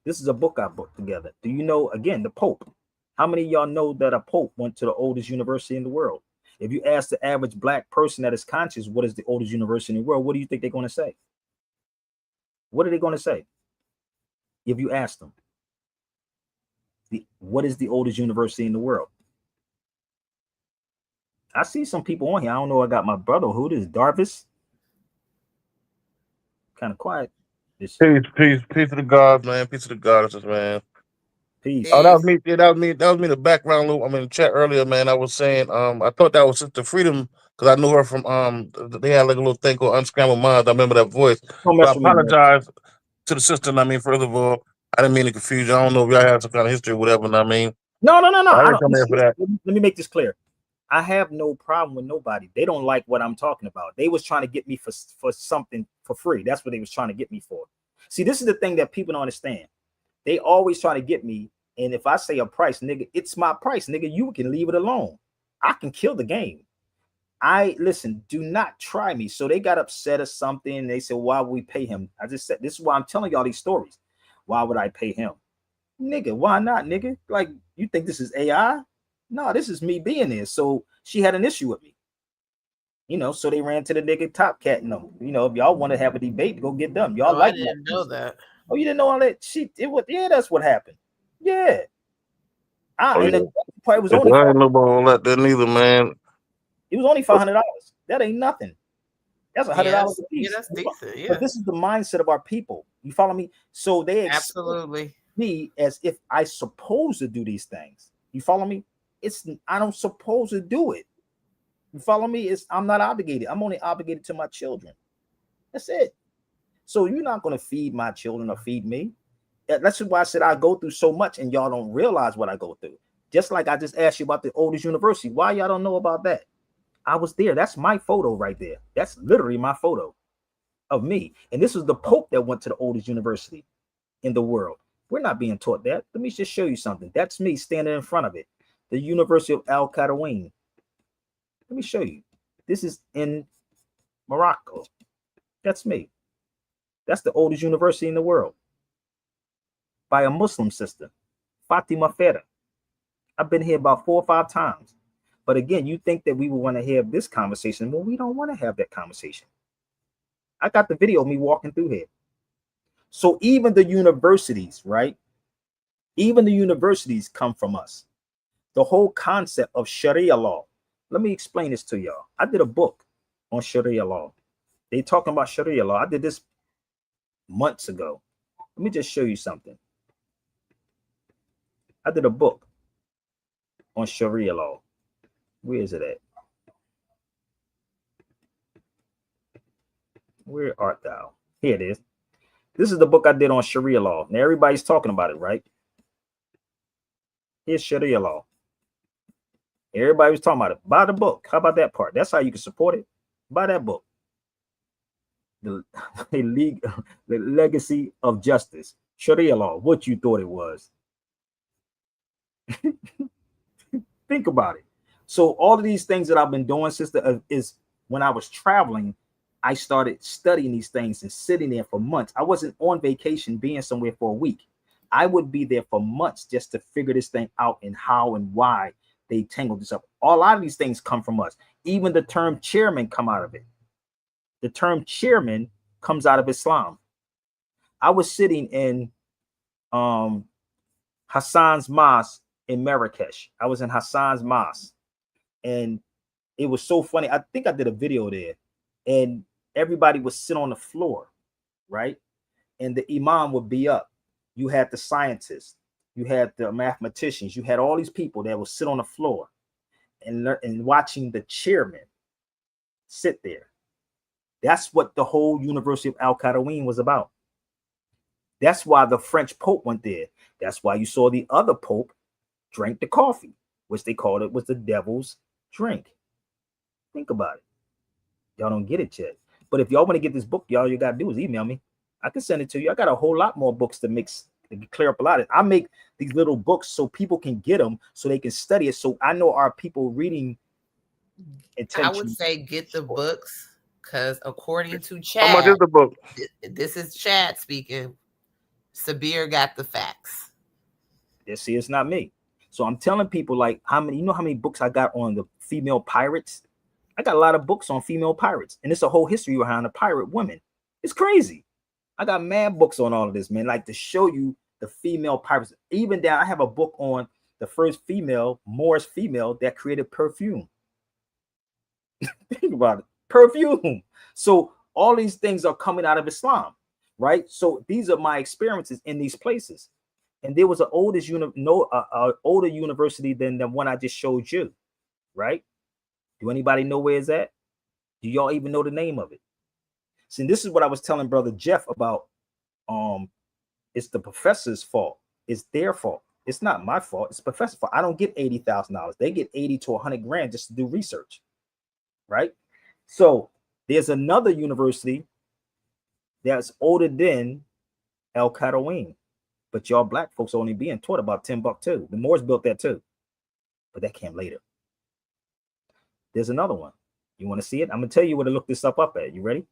This is a book I put together. Do you know, again, the Pope? How many of y'all know that a Pope went to the oldest university in the world? If you ask the average black person that is conscious, what is the oldest university in the world? What do you think they're going to say? What are they going to say? If you ask them, what is the oldest university in the world? I see some people on here. I don't know. I got my brother. Who is Darvis? Kind of quiet. Peace to the gods, man. Peace to the goddesses, man. Peace. Oh, that was me. Yeah, that was me. That was me. The background loop. I'm in the chat earlier, man. I was saying, I thought that was Sister Freedom because I knew her from They had like a little thing called Unscrambled Minds. I remember that voice. Don't But I mess with me, man. apologize to the sister. And I mean, first of all, I didn't mean to confuse you. I don't know if y'all had some kind of history or whatever. And I mean, No. I didn't come here for that. Let me make this clear. I have no problem with nobody. They don't like what I'm talking about. They was trying to get me for something for free. That's what they was trying to get me for. See, this is the thing that people don't understand. They always try to get me. And if I say a price, nigga, it's my price, nigga. You can leave it alone. I can kill the game. Listen, do not try me. So they got upset or something. They said, why would we pay him? I just said, this is why I'm telling y'all these stories. Why would I pay him? Nigga, why not, nigga? Like, you think this is AI? No, this is me being there. So she had an issue with me. You know, so they ran to the nigga Top Cat. No, you know, if y'all want to have a debate, go get them. Y'all like I didn't know that. Oh, you didn't know all that shit? Yeah, that's what happened. Yeah. And the part was only I ain't know about all that then either, man. It was only $500. That ain't nothing. That's $100 a piece. Yeah, that's decent. Yeah. But this is the mindset of our people. You follow me? So they absolutely me as if I supposed to do these things. You follow me? I don't supposed to do it. You follow me? I'm not obligated. I'm only obligated to my children. That's it. So you're not going to feed my children or feed me. That's why I said I go through so much and y'all don't realize what I go through. Just like I just asked you about the oldest university. Why y'all don't know about that? I was there. That's my photo right there. That's literally my photo of me. And this is the Pope that went to the oldest university in the world. We're not being taught that. Let me just show you something. That's me standing in front of it. The University of Al Qadawin. Let me show you. This is in Morocco. That's me. That's the oldest university in the world. By a Muslim sister, Fatima Fera. I've been here about 4 or 5 times. But again, you think that we would want to have this conversation. Well, we don't want to have that conversation. I got the video of me walking through here. So even the universities, right? Even the universities come from us. The whole concept of Sharia law. Let me explain this to y'all. I did a book on Sharia law. They talking about Sharia law. I did this months ago. Let me just show you something. I did a book on Sharia law. Where is it at? Where art thou? Here it is. This is the book I did on Sharia law. Now everybody's talking about it, right? Here's Sharia law. Everybody was talking about it. Buy the book. How about that part? That's how you can support it. Buy that book. The legacy of justice. Sharia law. What you thought it was. Think about it. So all of these things that I've been doing, sister, is when I was traveling, I started studying these things and sitting there for months. I wasn't on vacation being somewhere for a week. I would be there for months just to figure this thing out and how and why they tangled this up. A lot of these things come from us. Even the term chairman come out of it. The term chairman comes out of Islam. I was sitting in Hassan's mosque in Marrakesh. I was in Hassan's mosque. And it was so funny. I think I did a video there. And everybody would sit on the floor, right? And the imam would be up. You had the scientists. You had the mathematicians. You had all these people that would sit on the floor and watching the chairman sit there. That's what the whole University of Al Qadawin was about. That's why the French Pope went there. That's why you saw the other Pope drink the coffee, which they called it was the devil's drink. Think about it. Y'all don't get it yet. But if y'all want to get this book, y'all you gotta do is email me. I can send it to you. I got a whole lot more books to mix to clear up a lot of it. I make these little books so people can get them, so they can study it. So I know our people reading attention. I would say get the books because according to How much Chad, is the book? this is Chad speaking. Sabir got the facts. See, it's not me. So I'm telling people like how many, you know how many books I got on the female pirates? I got a lot of books on female pirates, and it's a whole history behind the pirate women. It's crazy. I got mad books on all of this, man, like to show you the female pirates. Even down, I have a book on the first female, Moorish female that created perfume. Think about it, perfume. So all these things are coming out of Islam, right? So these are my experiences in these places. And there was an older university than the one I just showed you, right? Do anybody know where it's at? Do y'all even know the name of it? See, this is what I was telling Brother Jeff about. It's the professor's fault. It's their fault. It's not my fault. It's the professor's fault. I don't get $80,000. They get 80 to 100 grand just to do research, right? So there's another university that's older than El Qarawin, but y'all black folks only being taught about Timbuktu. The Moors built that too, but that came later. There's another one. You want to see it? I'm gonna tell you where to look this up at. You ready?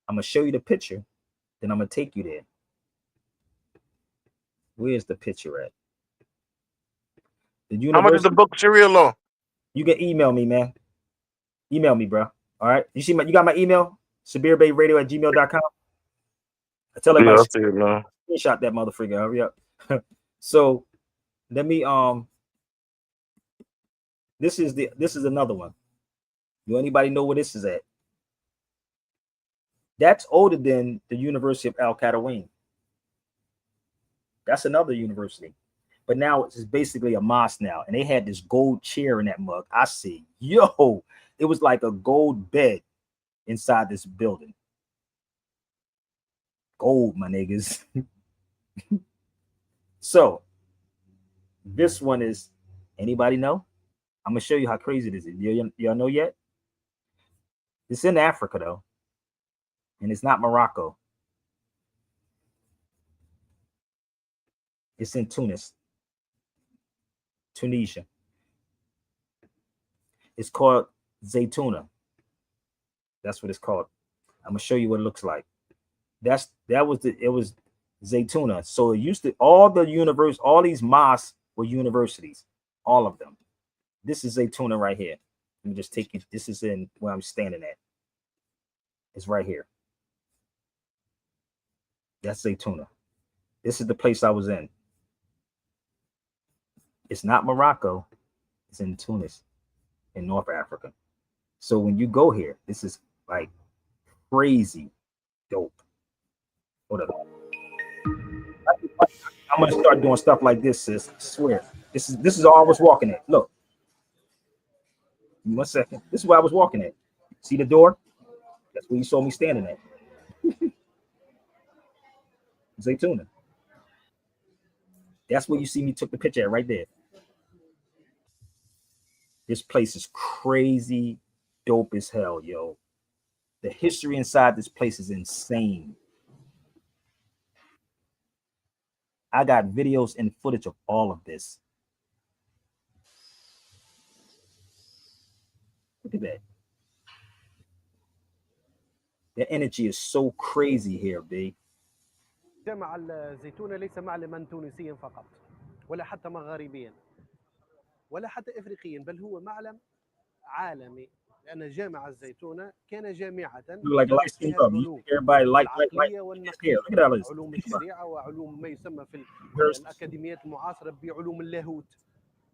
I'm gonna show you the picture, then I'm gonna take you there. Where's the picture at? How much is the book serial law? You can email me, man. Email me, bro. All right. You see you got my email? SabirBeyRadio@gmail.com. I tell everybody, I'll see it, man. Screenshot that motherfucker. Hurry up. So let me this is another one. Do anybody know where this is at? That's older than the University of Al Qarawin. That's another university. But now it's basically a mosque now. And they had this gold chair in that mug. I see. Yo, it was like a gold bed inside this building. Gold, my niggas. So this one is, anybody know? I'm gonna show you how crazy this is. Y'all know yet? It's in Africa though, and it's not Morocco. It's in Tunisia. It's called Zaytuna. That's what it's called. I'm gonna show you what it looks like. It was Zaytuna. So it used to, all these mosques were universities, all of them. This is Zaytuna right here. Let me just take you. This is in where I'm standing at. It's right here. That's Zaytuna. This is the place I was in. It's not Morocco. It's in Tunis, in North Africa. So when you go here, this is like crazy dope. Hold up. I'm gonna start doing stuff like this, sis. I swear. This is all I was walking at. Look. 1 second. This is where I was walking at. See the door? That's where you saw me standing at. Zaytuna. That's where you see me took the picture at right there. This place is crazy dope as hell, yo. The history inside this place is insane. I got videos and footage of all of this. Look at that. The energy is so crazy here, B. جامع الزيتونة ليس معلما تونسيا فقط ولا حتى مغاربيا ولا حتى افريقيا، بل هو معلم عالمي، لان جامع الزيتونة كان جامعة فيها العقلية والنقلية، علوم الشريعة وعلوم ما يسمى في الأكاديميات المعاصرة بعلوم اللاهوت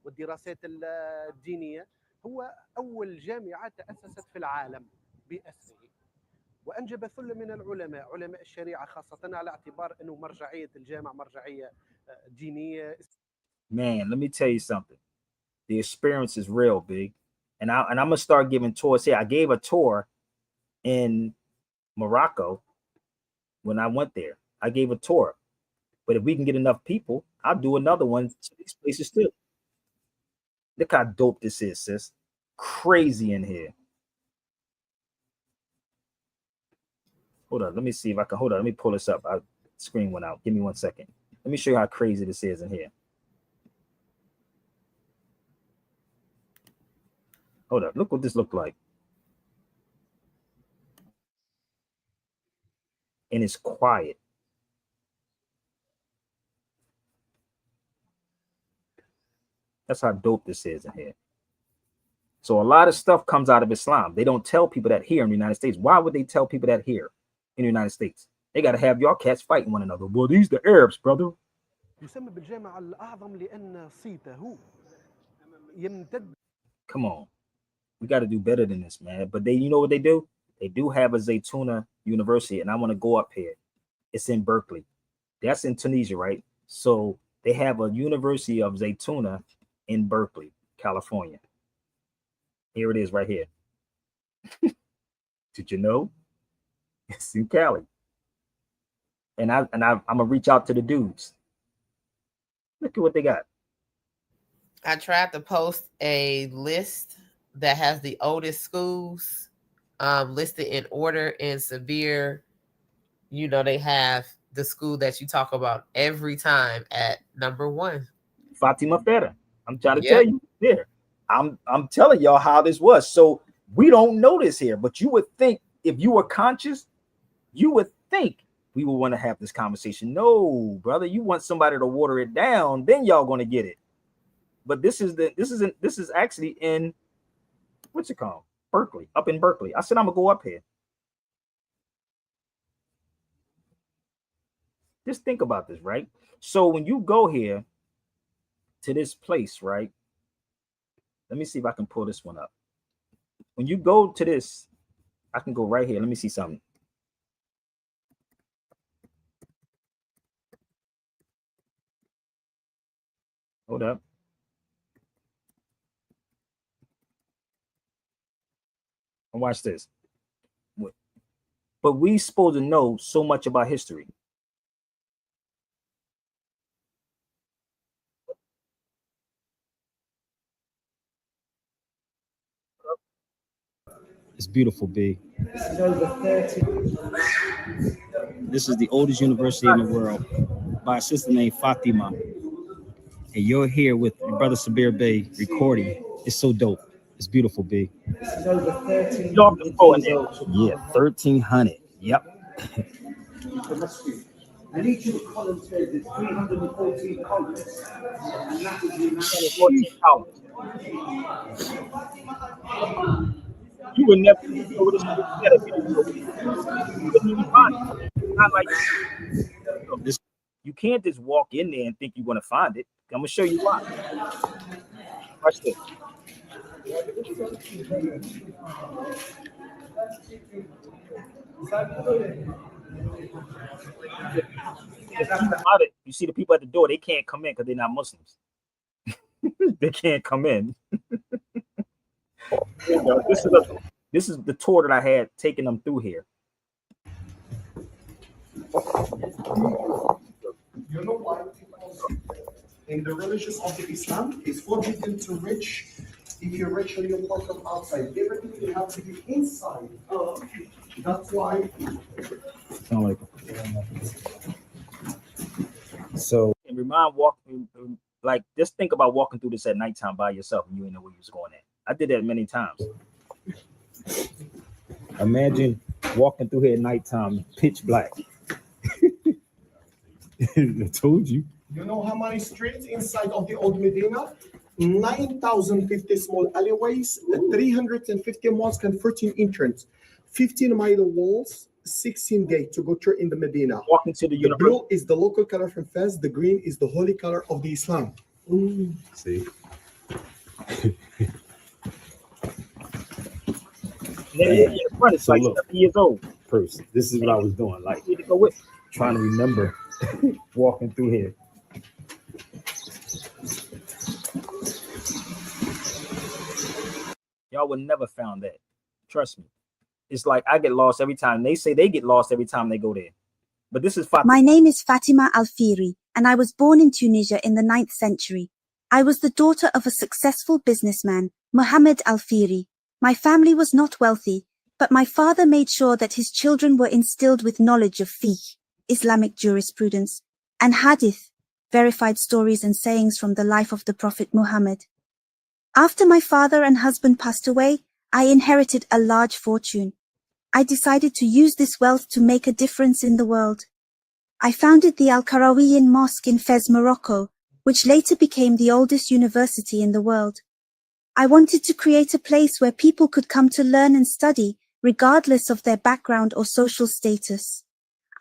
والدراسات الدينية. هو أول جامعة تأسست في العالم بأسره، وأنجب ثلة من العلماء، علماء الشريعة خاصة، على اعتبار أنه مرجعية الجامع مرجعية دينية. Man, let me tell you something. The experience is real, big. And I'm gonna start giving tours here. I gave a tour in Morocco when I went there. I gave a tour. But if we can get enough people, I'll do another one to these places too. Look how dope this is, sis. Crazy in here. Hold on, let me see if I can. Hold on, let me pull this up. Our screen went out. Give me 1 second. Let me show you how crazy this is in here. Hold up, look what this looked like. And it's quiet. That's how dope this is in here. So a lot of stuff comes out of Islam. They don't tell people that here in the United States. Why would they tell people that here in the United States? They got to have y'all cats fighting one another. Well, these the Arabs, brother. يسمى بالجامع الأعظم لأن صيته يمتد. Come on. We got to do better than this, man. But they, you know what they do? They do have a Zaytuna University, and I want to go up here. It's in Berkeley. That's in Tunisia, right? So they have a University of Zaytuna in Berkeley, California. Here it is right here. Did you know? It's in Cali. And I'm gonna reach out to the dudes. Look at what they got. I tried to post a list that has the oldest schools listed in order in Sabir. You know, they have the school that you talk about every time at number 1. Fatima Feta. I'm trying to tell you there. I'm telling y'all how this was. So we don't know this here, but you would think if you were conscious, you would think we would want to have this conversation. No, brother, you want somebody to water it down, then y'all gonna get it. But this is actually in what's it called? Berkeley, up in Berkeley. I said I'm gonna go up here. Just think about this, right? So when you go here to this place, right? Let me see if I can pull this one up. When you go to this, I can go right here. Let me see something. Hold up. And watch this. But we supposed to know so much about history. It's beautiful, B. This is the oldest university in the world by a sister named Fatima. And you're here with your brother Sabir Bey recording. It's so dope. It's beautiful, B. Yeah, 1300. Yep. And each of the columns says it's 314 columns. And that is You would never know what this was said if you didn't know. You wouldn't even find it. Not like this. You can't just walk in there and think you're going to find it. I'm going to show you why. Watch this. You see the people at the door, they can't come in because they're not Muslims. They can't come in. This is the tour that I had taking them through here. You know why? In the religion of the Islam, it's forbidden to rich. If you're rich and you're from outside, everything you have to be inside. That's why. So, and remind walking, like, just think about walking through this at nighttime by yourself and you didn't know where you was going at. I did that many times. Imagine walking through here at nighttime, pitch black. I told you. You know how many streets inside of the old Medina? 9,050 small alleyways, 350 mosques and 13 entrance, 15-mile walls, 16 gates to go through in the Medina. Walking to the university. Blue is the local color from Fez. The green is the holy color of the Islam. See. It's so like look, 7 years old. Bruce, this is what I was doing, like trying to remember walking through here. Y'all would never found that. Trust me. It's like I get lost every time. They say they get lost every time they go there. But this is Fatima. My name is Fatima Alfiri. and I was born in Tunisia in the 9th century. I was the daughter of a successful businessman, Mohammed Al-Firi. My family was not wealthy, but my father made sure that his children were instilled with knowledge of fiqh, Islamic jurisprudence, and hadith, verified stories and sayings from the life of the Prophet Muhammad. After my father and husband passed away, I inherited a large fortune. I decided to use this wealth to make a difference in the world. I founded the Al-Qarawiyyin Mosque in Fez, Morocco, which later became the oldest university in the world. I wanted to create a place where people could come to learn and study, regardless of their background or social status.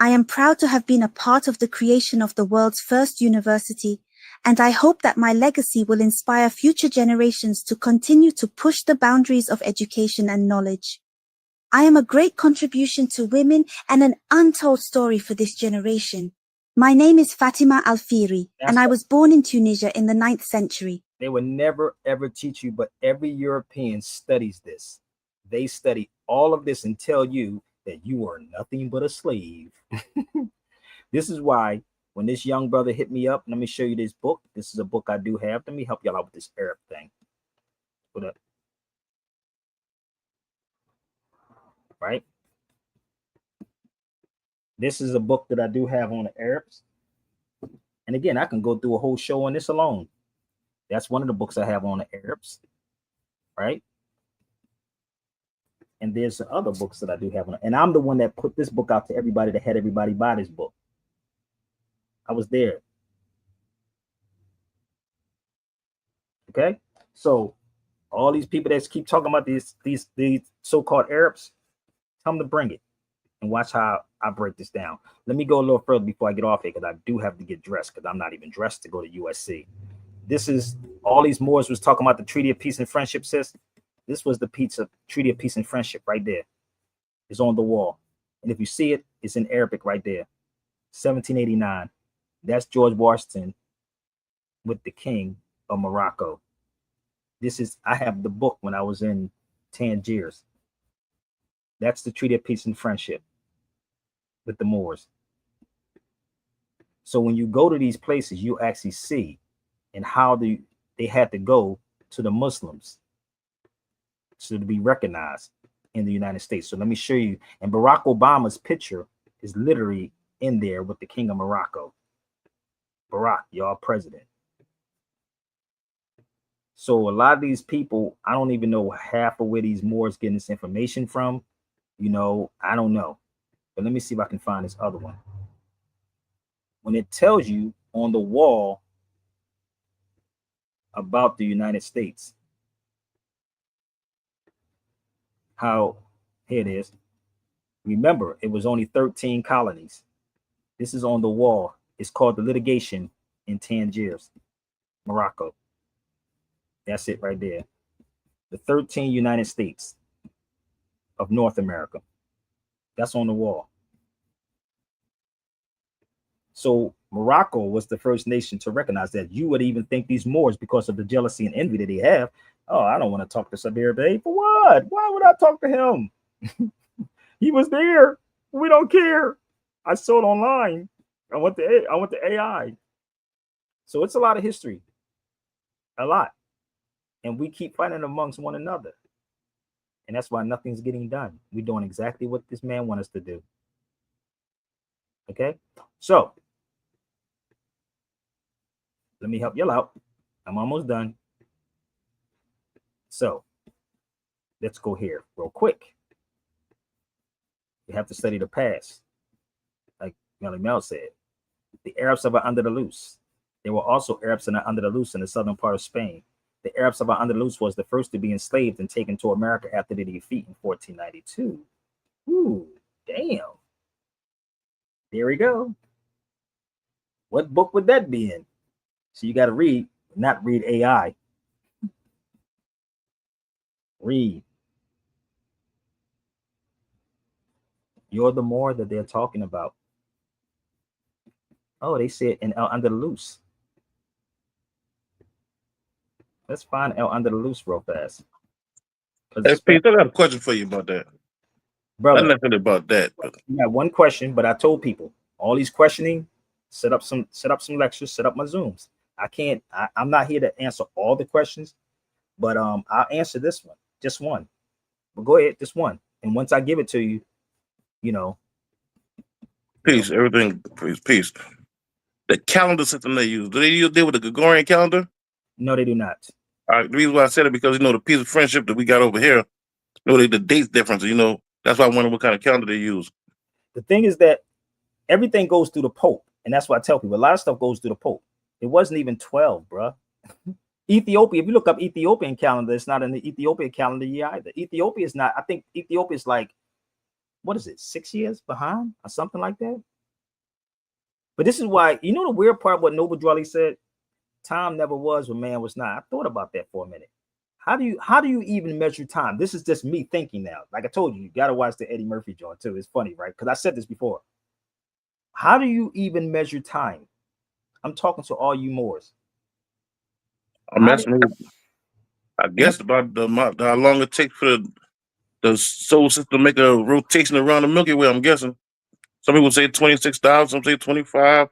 I am proud to have been a part of the creation of the world's first university, and I hope that my legacy will inspire future generations to continue to push the boundaries of education and knowledge. I am a great contribution to women and an untold story for this generation. My name is Fatima Al-Firi, and I was born in Tunisia in the 9th century. They would never, ever teach you, but every European studies this. They study all of this and tell you that you are nothing but a slave. This is why when this young brother hit me up, let me show you this book. This is a book I do have. Let me help y'all out with this Arab thing. Put up. Right? This is a book that I do have on the Arabs. And again, I can go through a whole show on this alone. That's one of the books I have on the Arabs. Right? And there's the other books that I do have on it. And I'm the one that put this book out to everybody, that had everybody buy this book. I was there. Okay? So all these people that keep talking about these so-called Arabs, tell them to bring it and watch how I break this down. Let me go a little further before I get off here, because I do have to get dressed, because I'm not even dressed to go to USC. This is all these Moors was talking about the Treaty of Peace and Friendship, sis. This was the Treaty of Peace and Friendship right there. It's on the wall. And if you see it, it's in Arabic right there. 1789. That's George Washington with the King of Morocco. I have the book when I was in Tangiers. That's the Treaty of Peace and Friendship with the Moors. So when you go to these places, you actually see and how they had to go to the Muslims to be recognized in the United States. So let me show you. And Barack Obama's picture is literally in there with the King of Morocco. Barack, y'all president. So a lot of these people, I don't even know half of where these Moors getting this information from. You know, I don't know. But let me see if I can find this other one. When it tells you on the wall about the United States, how, here it is. Remember, it was only 13 colonies. This is on the wall. It's called the litigation in Tangiers, Morocco. That's it right there. The 13 United States of North America. That's on the wall. So Morocco was the first nation to recognize that. You would even think these Moors, because of the jealousy and envy that they have, oh, I don't want to talk to Sabir Bey. For what? Why would I talk to him? He was there. We don't care. I saw it online. I went to AI. So it's a lot of history. A lot. And we keep fighting amongst one another. And that's why nothing's getting done. We're doing exactly what this man wants us to do. Okay? So, let me help y'all out. I'm almost done. So, let's go here real quick. We have to study the past. Like Melly Mel said, the Arabs of Al-Andalus. There were also Arabs in Al-Andalus in the southern part of Spain. The Arabs of Al-Andalus was the first to be enslaved and taken to America after the defeat in 1492. Ooh, damn. There we go. What book would that be in? So you got to read, not read AI. Read. You're the Moor that they're talking about. Oh, they said in Al-Andalus. Let's find Al-Andalus real fast. Hey, Pete, I got a question for you about that. Brother, Not nothing about that. You got one question, but I told people all these questioning, set up some lectures, set up my Zooms. I'm not here to answer all the questions, but I'll answer this one, just one. But go ahead, just one. And once I give it to you, you know, Peace, everything. Peace. The calendar system they use. Do they deal with the Gregorian calendar? no, they do not. All right, the reason why I said it because the piece of friendship that we got over here, the dates difference. That's why I wonder what kind of calendar they use. The thing is that everything goes through the Pope, and that's why I tell people a lot of stuff goes through the Pope. It wasn't even 12, bro. Ethiopia, if you look up Ethiopian calendar, it's not in the Ethiopian calendar year either. Ethiopia is not. I think Ethiopia is like, what is it, 6 years behind or something like that? But this is why, the weird part of what Noble Drawley said, time never was when man was not. I thought about that for a minute. How do you even measure time? This is just me thinking now. Like I told you got to watch the Eddie Murphy joint too. It's funny, right? Because I said this before. How do you even measure time? I'm talking to all you Moors. I'm asking, I guess about how long it takes for the solar system to make a rotation around the Milky Way. I'm guessing. Some people say 26,000, some say 25.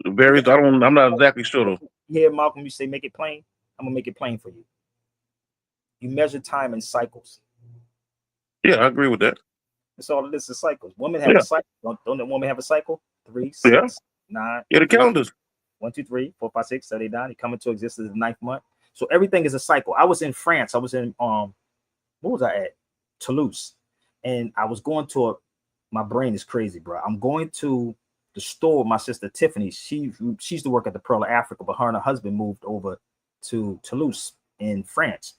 It varies. I'm not exactly sure though. Yeah, Malcolm, you say make it plain. I'm gonna make it plain for you. You measure time in cycles. Yeah, I agree with that. That's all it is cycles. Women have a cycle. Don't the women have a cycle? 3, 6, 9. Yeah, the calendars. 1, 2, 3, 4, 5, 6, 7, 8, 9. They come into existence in the 9th month. So everything is a cycle. I was in France. I was in what was I at? Toulouse. And I was going to my brain is crazy, bro. I'm going to the store with my sister Tiffany. She used to work at the Pearl of Africa, but her and her husband moved over to Toulouse in France.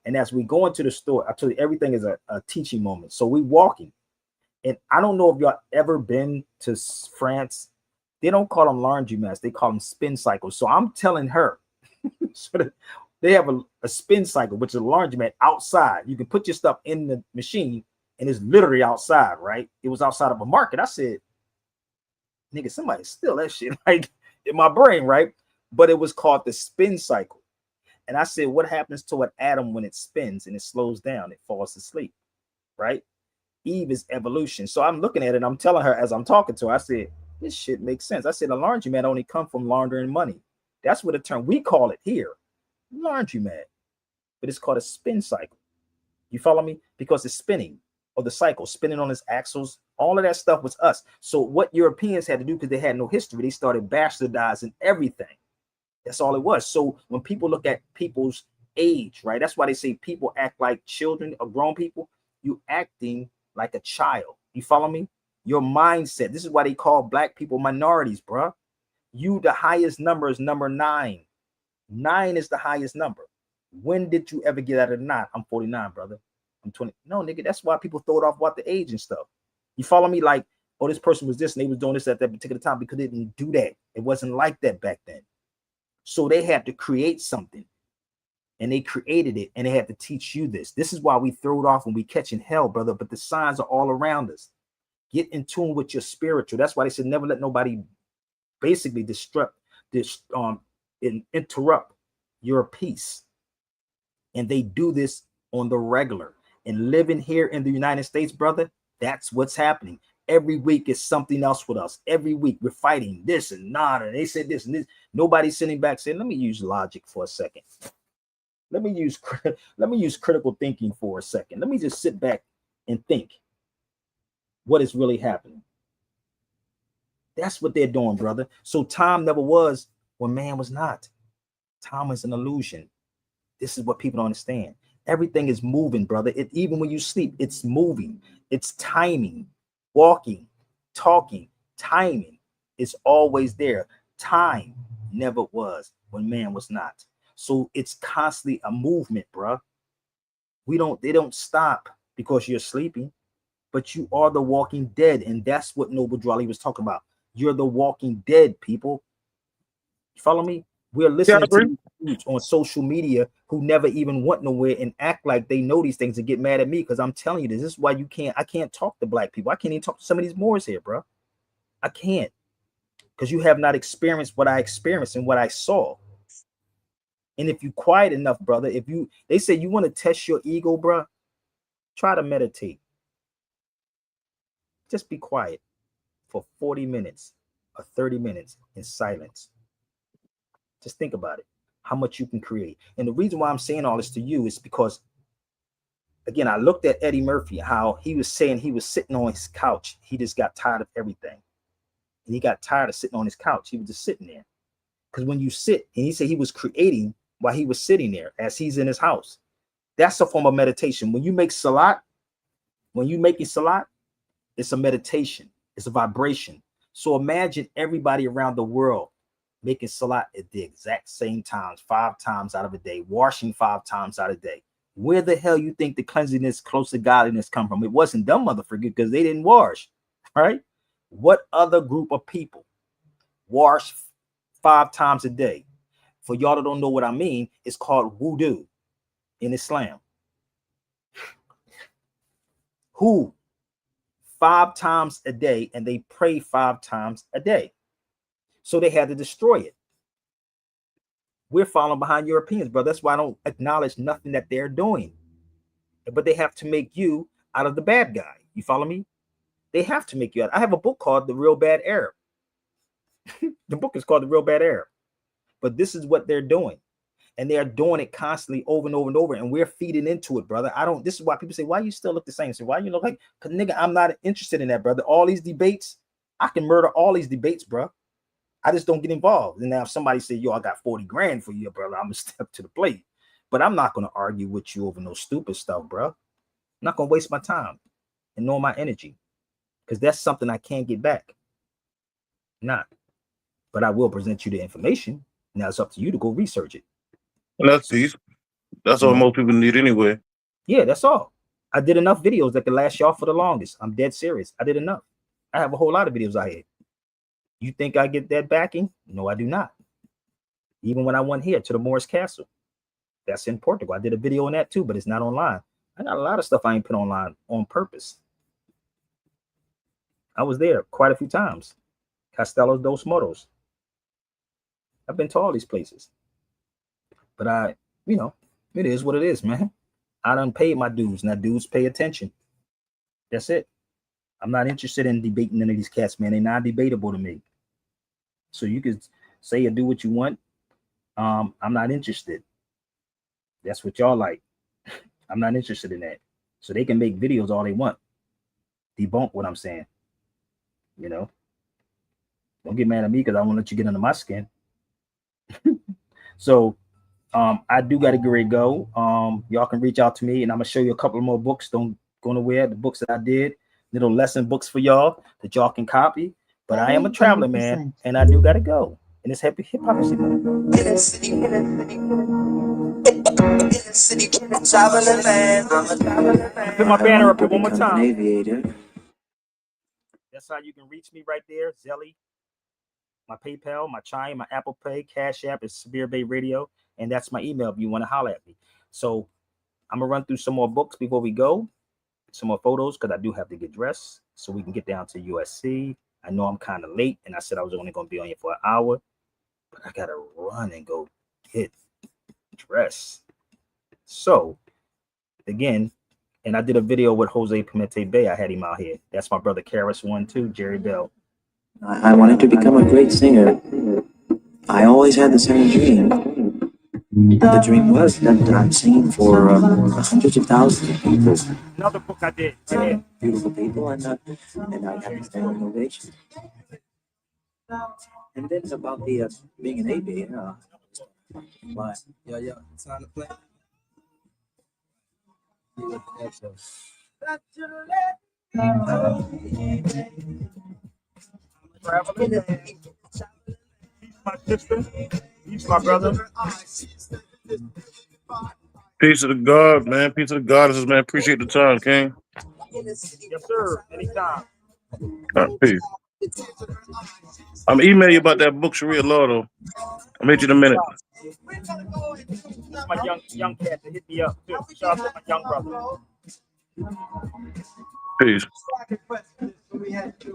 And as we go into the store, I tell you, everything is a teaching moment. So we walking. And I don't know if y'all ever been to France. They don't call them laundromats. They call them spin cycles. So I'm telling her, so they have a spin cycle, which is a laundromat outside. You can put your stuff in the machine, and it's literally outside, right? It was outside of a market. I said, nigga, somebody steal that shit, like in my brain, right? But it was called the spin cycle. And I said, what happens to an atom when it spins and it slows down? It falls asleep, right? Eve is evolution. So I'm looking at it, and I'm telling her as I'm talking to her, I said, this shit makes sense. I said, a laundromat only come from laundering money. That's what the term, we call it here, laundromat. But it's called a spin cycle. You follow me? Because it's spinning, or the cycle, spinning on its axles. All of that stuff was us. So what Europeans had to do, because they had no history, they started bastardizing everything. That's all it was. So when people look at people's age, right? That's why they say people act like children or grown people. You acting like a child. You follow me? Your mindset. This is why they call black people minorities, bro. You, the highest number is number 9. 9 is the highest number. When did you ever get out of 9? I'm 49, brother. I'm 20. No, nigga, that's why people throw it off about the age and stuff. You follow me? Like, oh, this person was this and they was doing this at that particular time, because they didn't do that. It wasn't like that back then. So they had to create something, and they created it, and they had to teach you this. This is why we throw it off when we catching hell, brother. But the signs are all around us. Get in tune with your spiritual. That's why they said never let nobody basically interrupt your peace. And they do this on the regular. And living here in the United States, brother, that's what's happening. Every week is something else with us. Every week we're fighting this and not, and they said this and this. Nobody's sitting back saying, let me use logic for a second. Let me use critical thinking for a second. Let me just sit back and think what is really happening. That's what they're doing, brother. So time never was when man was not. Time is an illusion. This is what people don't understand. Everything is moving, brother. Even when you sleep, it's moving. It's timing, walking, talking, timing. It's always there. Time never was when man was not. So it's constantly a movement, bro. They don't stop because you're sleeping, but you are the walking dead. And that's what Noble Drawley was talking about. You're the walking dead, people. You follow me? We're listening to dudes on social media who never even went nowhere and act like they know these things and get mad at me because I'm telling you this. This is why I can't talk to black people. I can't even talk to some of these Moors here, bro. I can't, because you have not experienced what I experienced and what I saw. And if you quiet enough, brother, they say you want to test your ego, bro, try to meditate. Just be quiet for 40 minutes. or 30 minutes in silence. Just think about it, how much you can create. And the reason why I'm saying all this to you is because, again, I looked at Eddie Murphy, how he was saying he was sitting on his couch. He just got tired of everything. And he got tired of sitting on his couch. He was just sitting there. Because when you sit, and he said he was creating while he was sitting there as he's in his house. That's a form of meditation. When you make salat, when you making salat, it's a meditation. It's a vibration. So imagine everybody around the world making salat at the exact same times, 5 times out of a day, washing 5 times out of a day. Where the hell you think the cleanliness, close to godliness come from? It wasn't them motherfuckers because they didn't wash, right? What other group of people wash 5 times a day? For y'all that don't know what I mean, it's called wudu in Islam. Who 5 times a day, and they pray 5 times a day. So they had to destroy it. We're following behind Europeans, bro. That's why I don't acknowledge nothing that they're doing. But they have to make you out of the bad guy. You follow me? They have to make you out. I have a book called The Real Bad Arab. The book is called The Real Bad Arab. But this is what they're doing. And they're doing it constantly over and over and over. And we're feeding into it, brother. This is why people say, why you still look the same? So why you look like, because nigga, I'm not interested in that, brother. All these debates, I can murder all these debates, bro. I just don't get involved. And now if somebody say, yo, I got 40 grand for you, brother, I'm gonna step to the plate. But I'm not gonna argue with you over no stupid stuff, bro. I'm not gonna waste my time and nor my energy. Because that's something I can't get back. Not. But I will present you the information. Now it's up to you to go research it. And that's peace. That's all most people need anyway. Yeah, that's all. I did enough videos that could last y'all for the longest. I'm dead serious. I did enough. I have a whole lot of videos out here. You think I get that backing? No, I do not. Even when I went here to the Moorish Castle, that's in Portugal. I did a video on that too, but it's not online. I got a lot of stuff I ain't put online on purpose. I was there quite a few times. Castelos dos Moros. I've been to all these places. But it is what it is, man. I done paid my dues. Now dudes pay attention. That's it. I'm not interested in debating none of these cats, man. They're not debatable to me. So you could say or do what you want. I'm not interested. That's what y'all like. I'm not interested in that. So they can make videos all they want. Debunk what I'm saying. You know? Don't get mad at me because I won't let you get under my skin. So I do got to get ready to go. Y'all can reach out to me and I'm going to show you a couple of more books. Don't go nowhere. The books that I did, little lesson books for y'all that y'all can copy. But I am a traveler, man, and I do got to go. And it's happy hip hop city. Put my banner up here one more time. That's how you can reach me right there. Zelly, my PayPal, my Chime, my Apple Pay, Cash App is Sabir Bey Radio. And that's my email if you want to holler at me. So I'm going to run through some more books before we go. Some more photos because I do have to get dressed so we can get down to USC. I know I'm kind of late and I said I was only going to be on here for an hour. But I got to run and go get dressed. So, again, and I did a video with Jose Pimente Bay. I had him out here. That's my brother Karis 1 too, Jerry Bell. I wanted to become a great singer. I always had the same dream. The dream was that I'm singing for hundreds of thousands of people. Another book I did. Beautiful people, and I got the standing ovation. And then about the being an AB, why? Yeah, it's time to play. My sister, he's my brother. Peace to the God, man. Peace to the goddesses, man. Appreciate the time, King. Yes, sir. Anytime. Peace. I'm emailing you about that book, Sharia Law, though. I'll meet you in a minute. That's my young cat that hit me up, too. Shout out to my young brother. Peace. We had to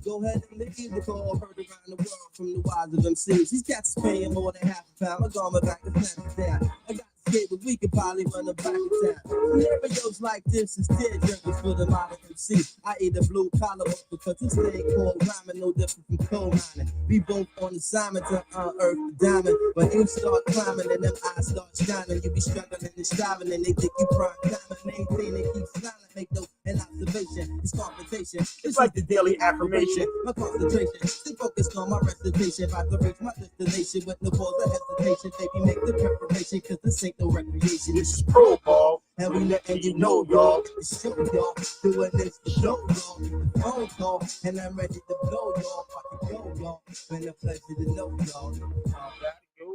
go ahead and make the call heard around the world from the wise of MCs. These cats paying more than half a pound. I'm going back to down. I got kid, but we could probably run a back in town. Scenarios like this is tearjerkers for the modern MC. I eat a blue collar work because this thing called rhyming no different from coal mining. We both on assignment to unearth the diamond. But you start climbing and them eyes start shining. You be struggling and striving and they think you prime diamond. Maintain and keep smiling, make no an observation. It's confrontation. It's like the daily affirmation. My concentration, stay focused on my recitation. About to reach my destination with no pause or hesitation. Baby, make the preparation, cause this ain't no recreation. This is pro ball. And we letting you know, y'all. It's show, y'all. Doing this for show, y'all. The phone call. And I'm ready to blow, y'all. Fucking go, y'all. Been a pleasure to know, y'all.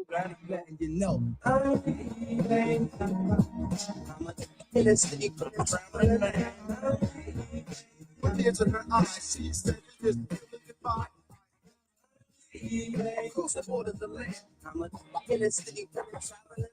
Gotta letting you know. I'm a innocent traveling man. Into her eyes, she said, "This goodbye." Across the border of the land, I'm a innocent traveling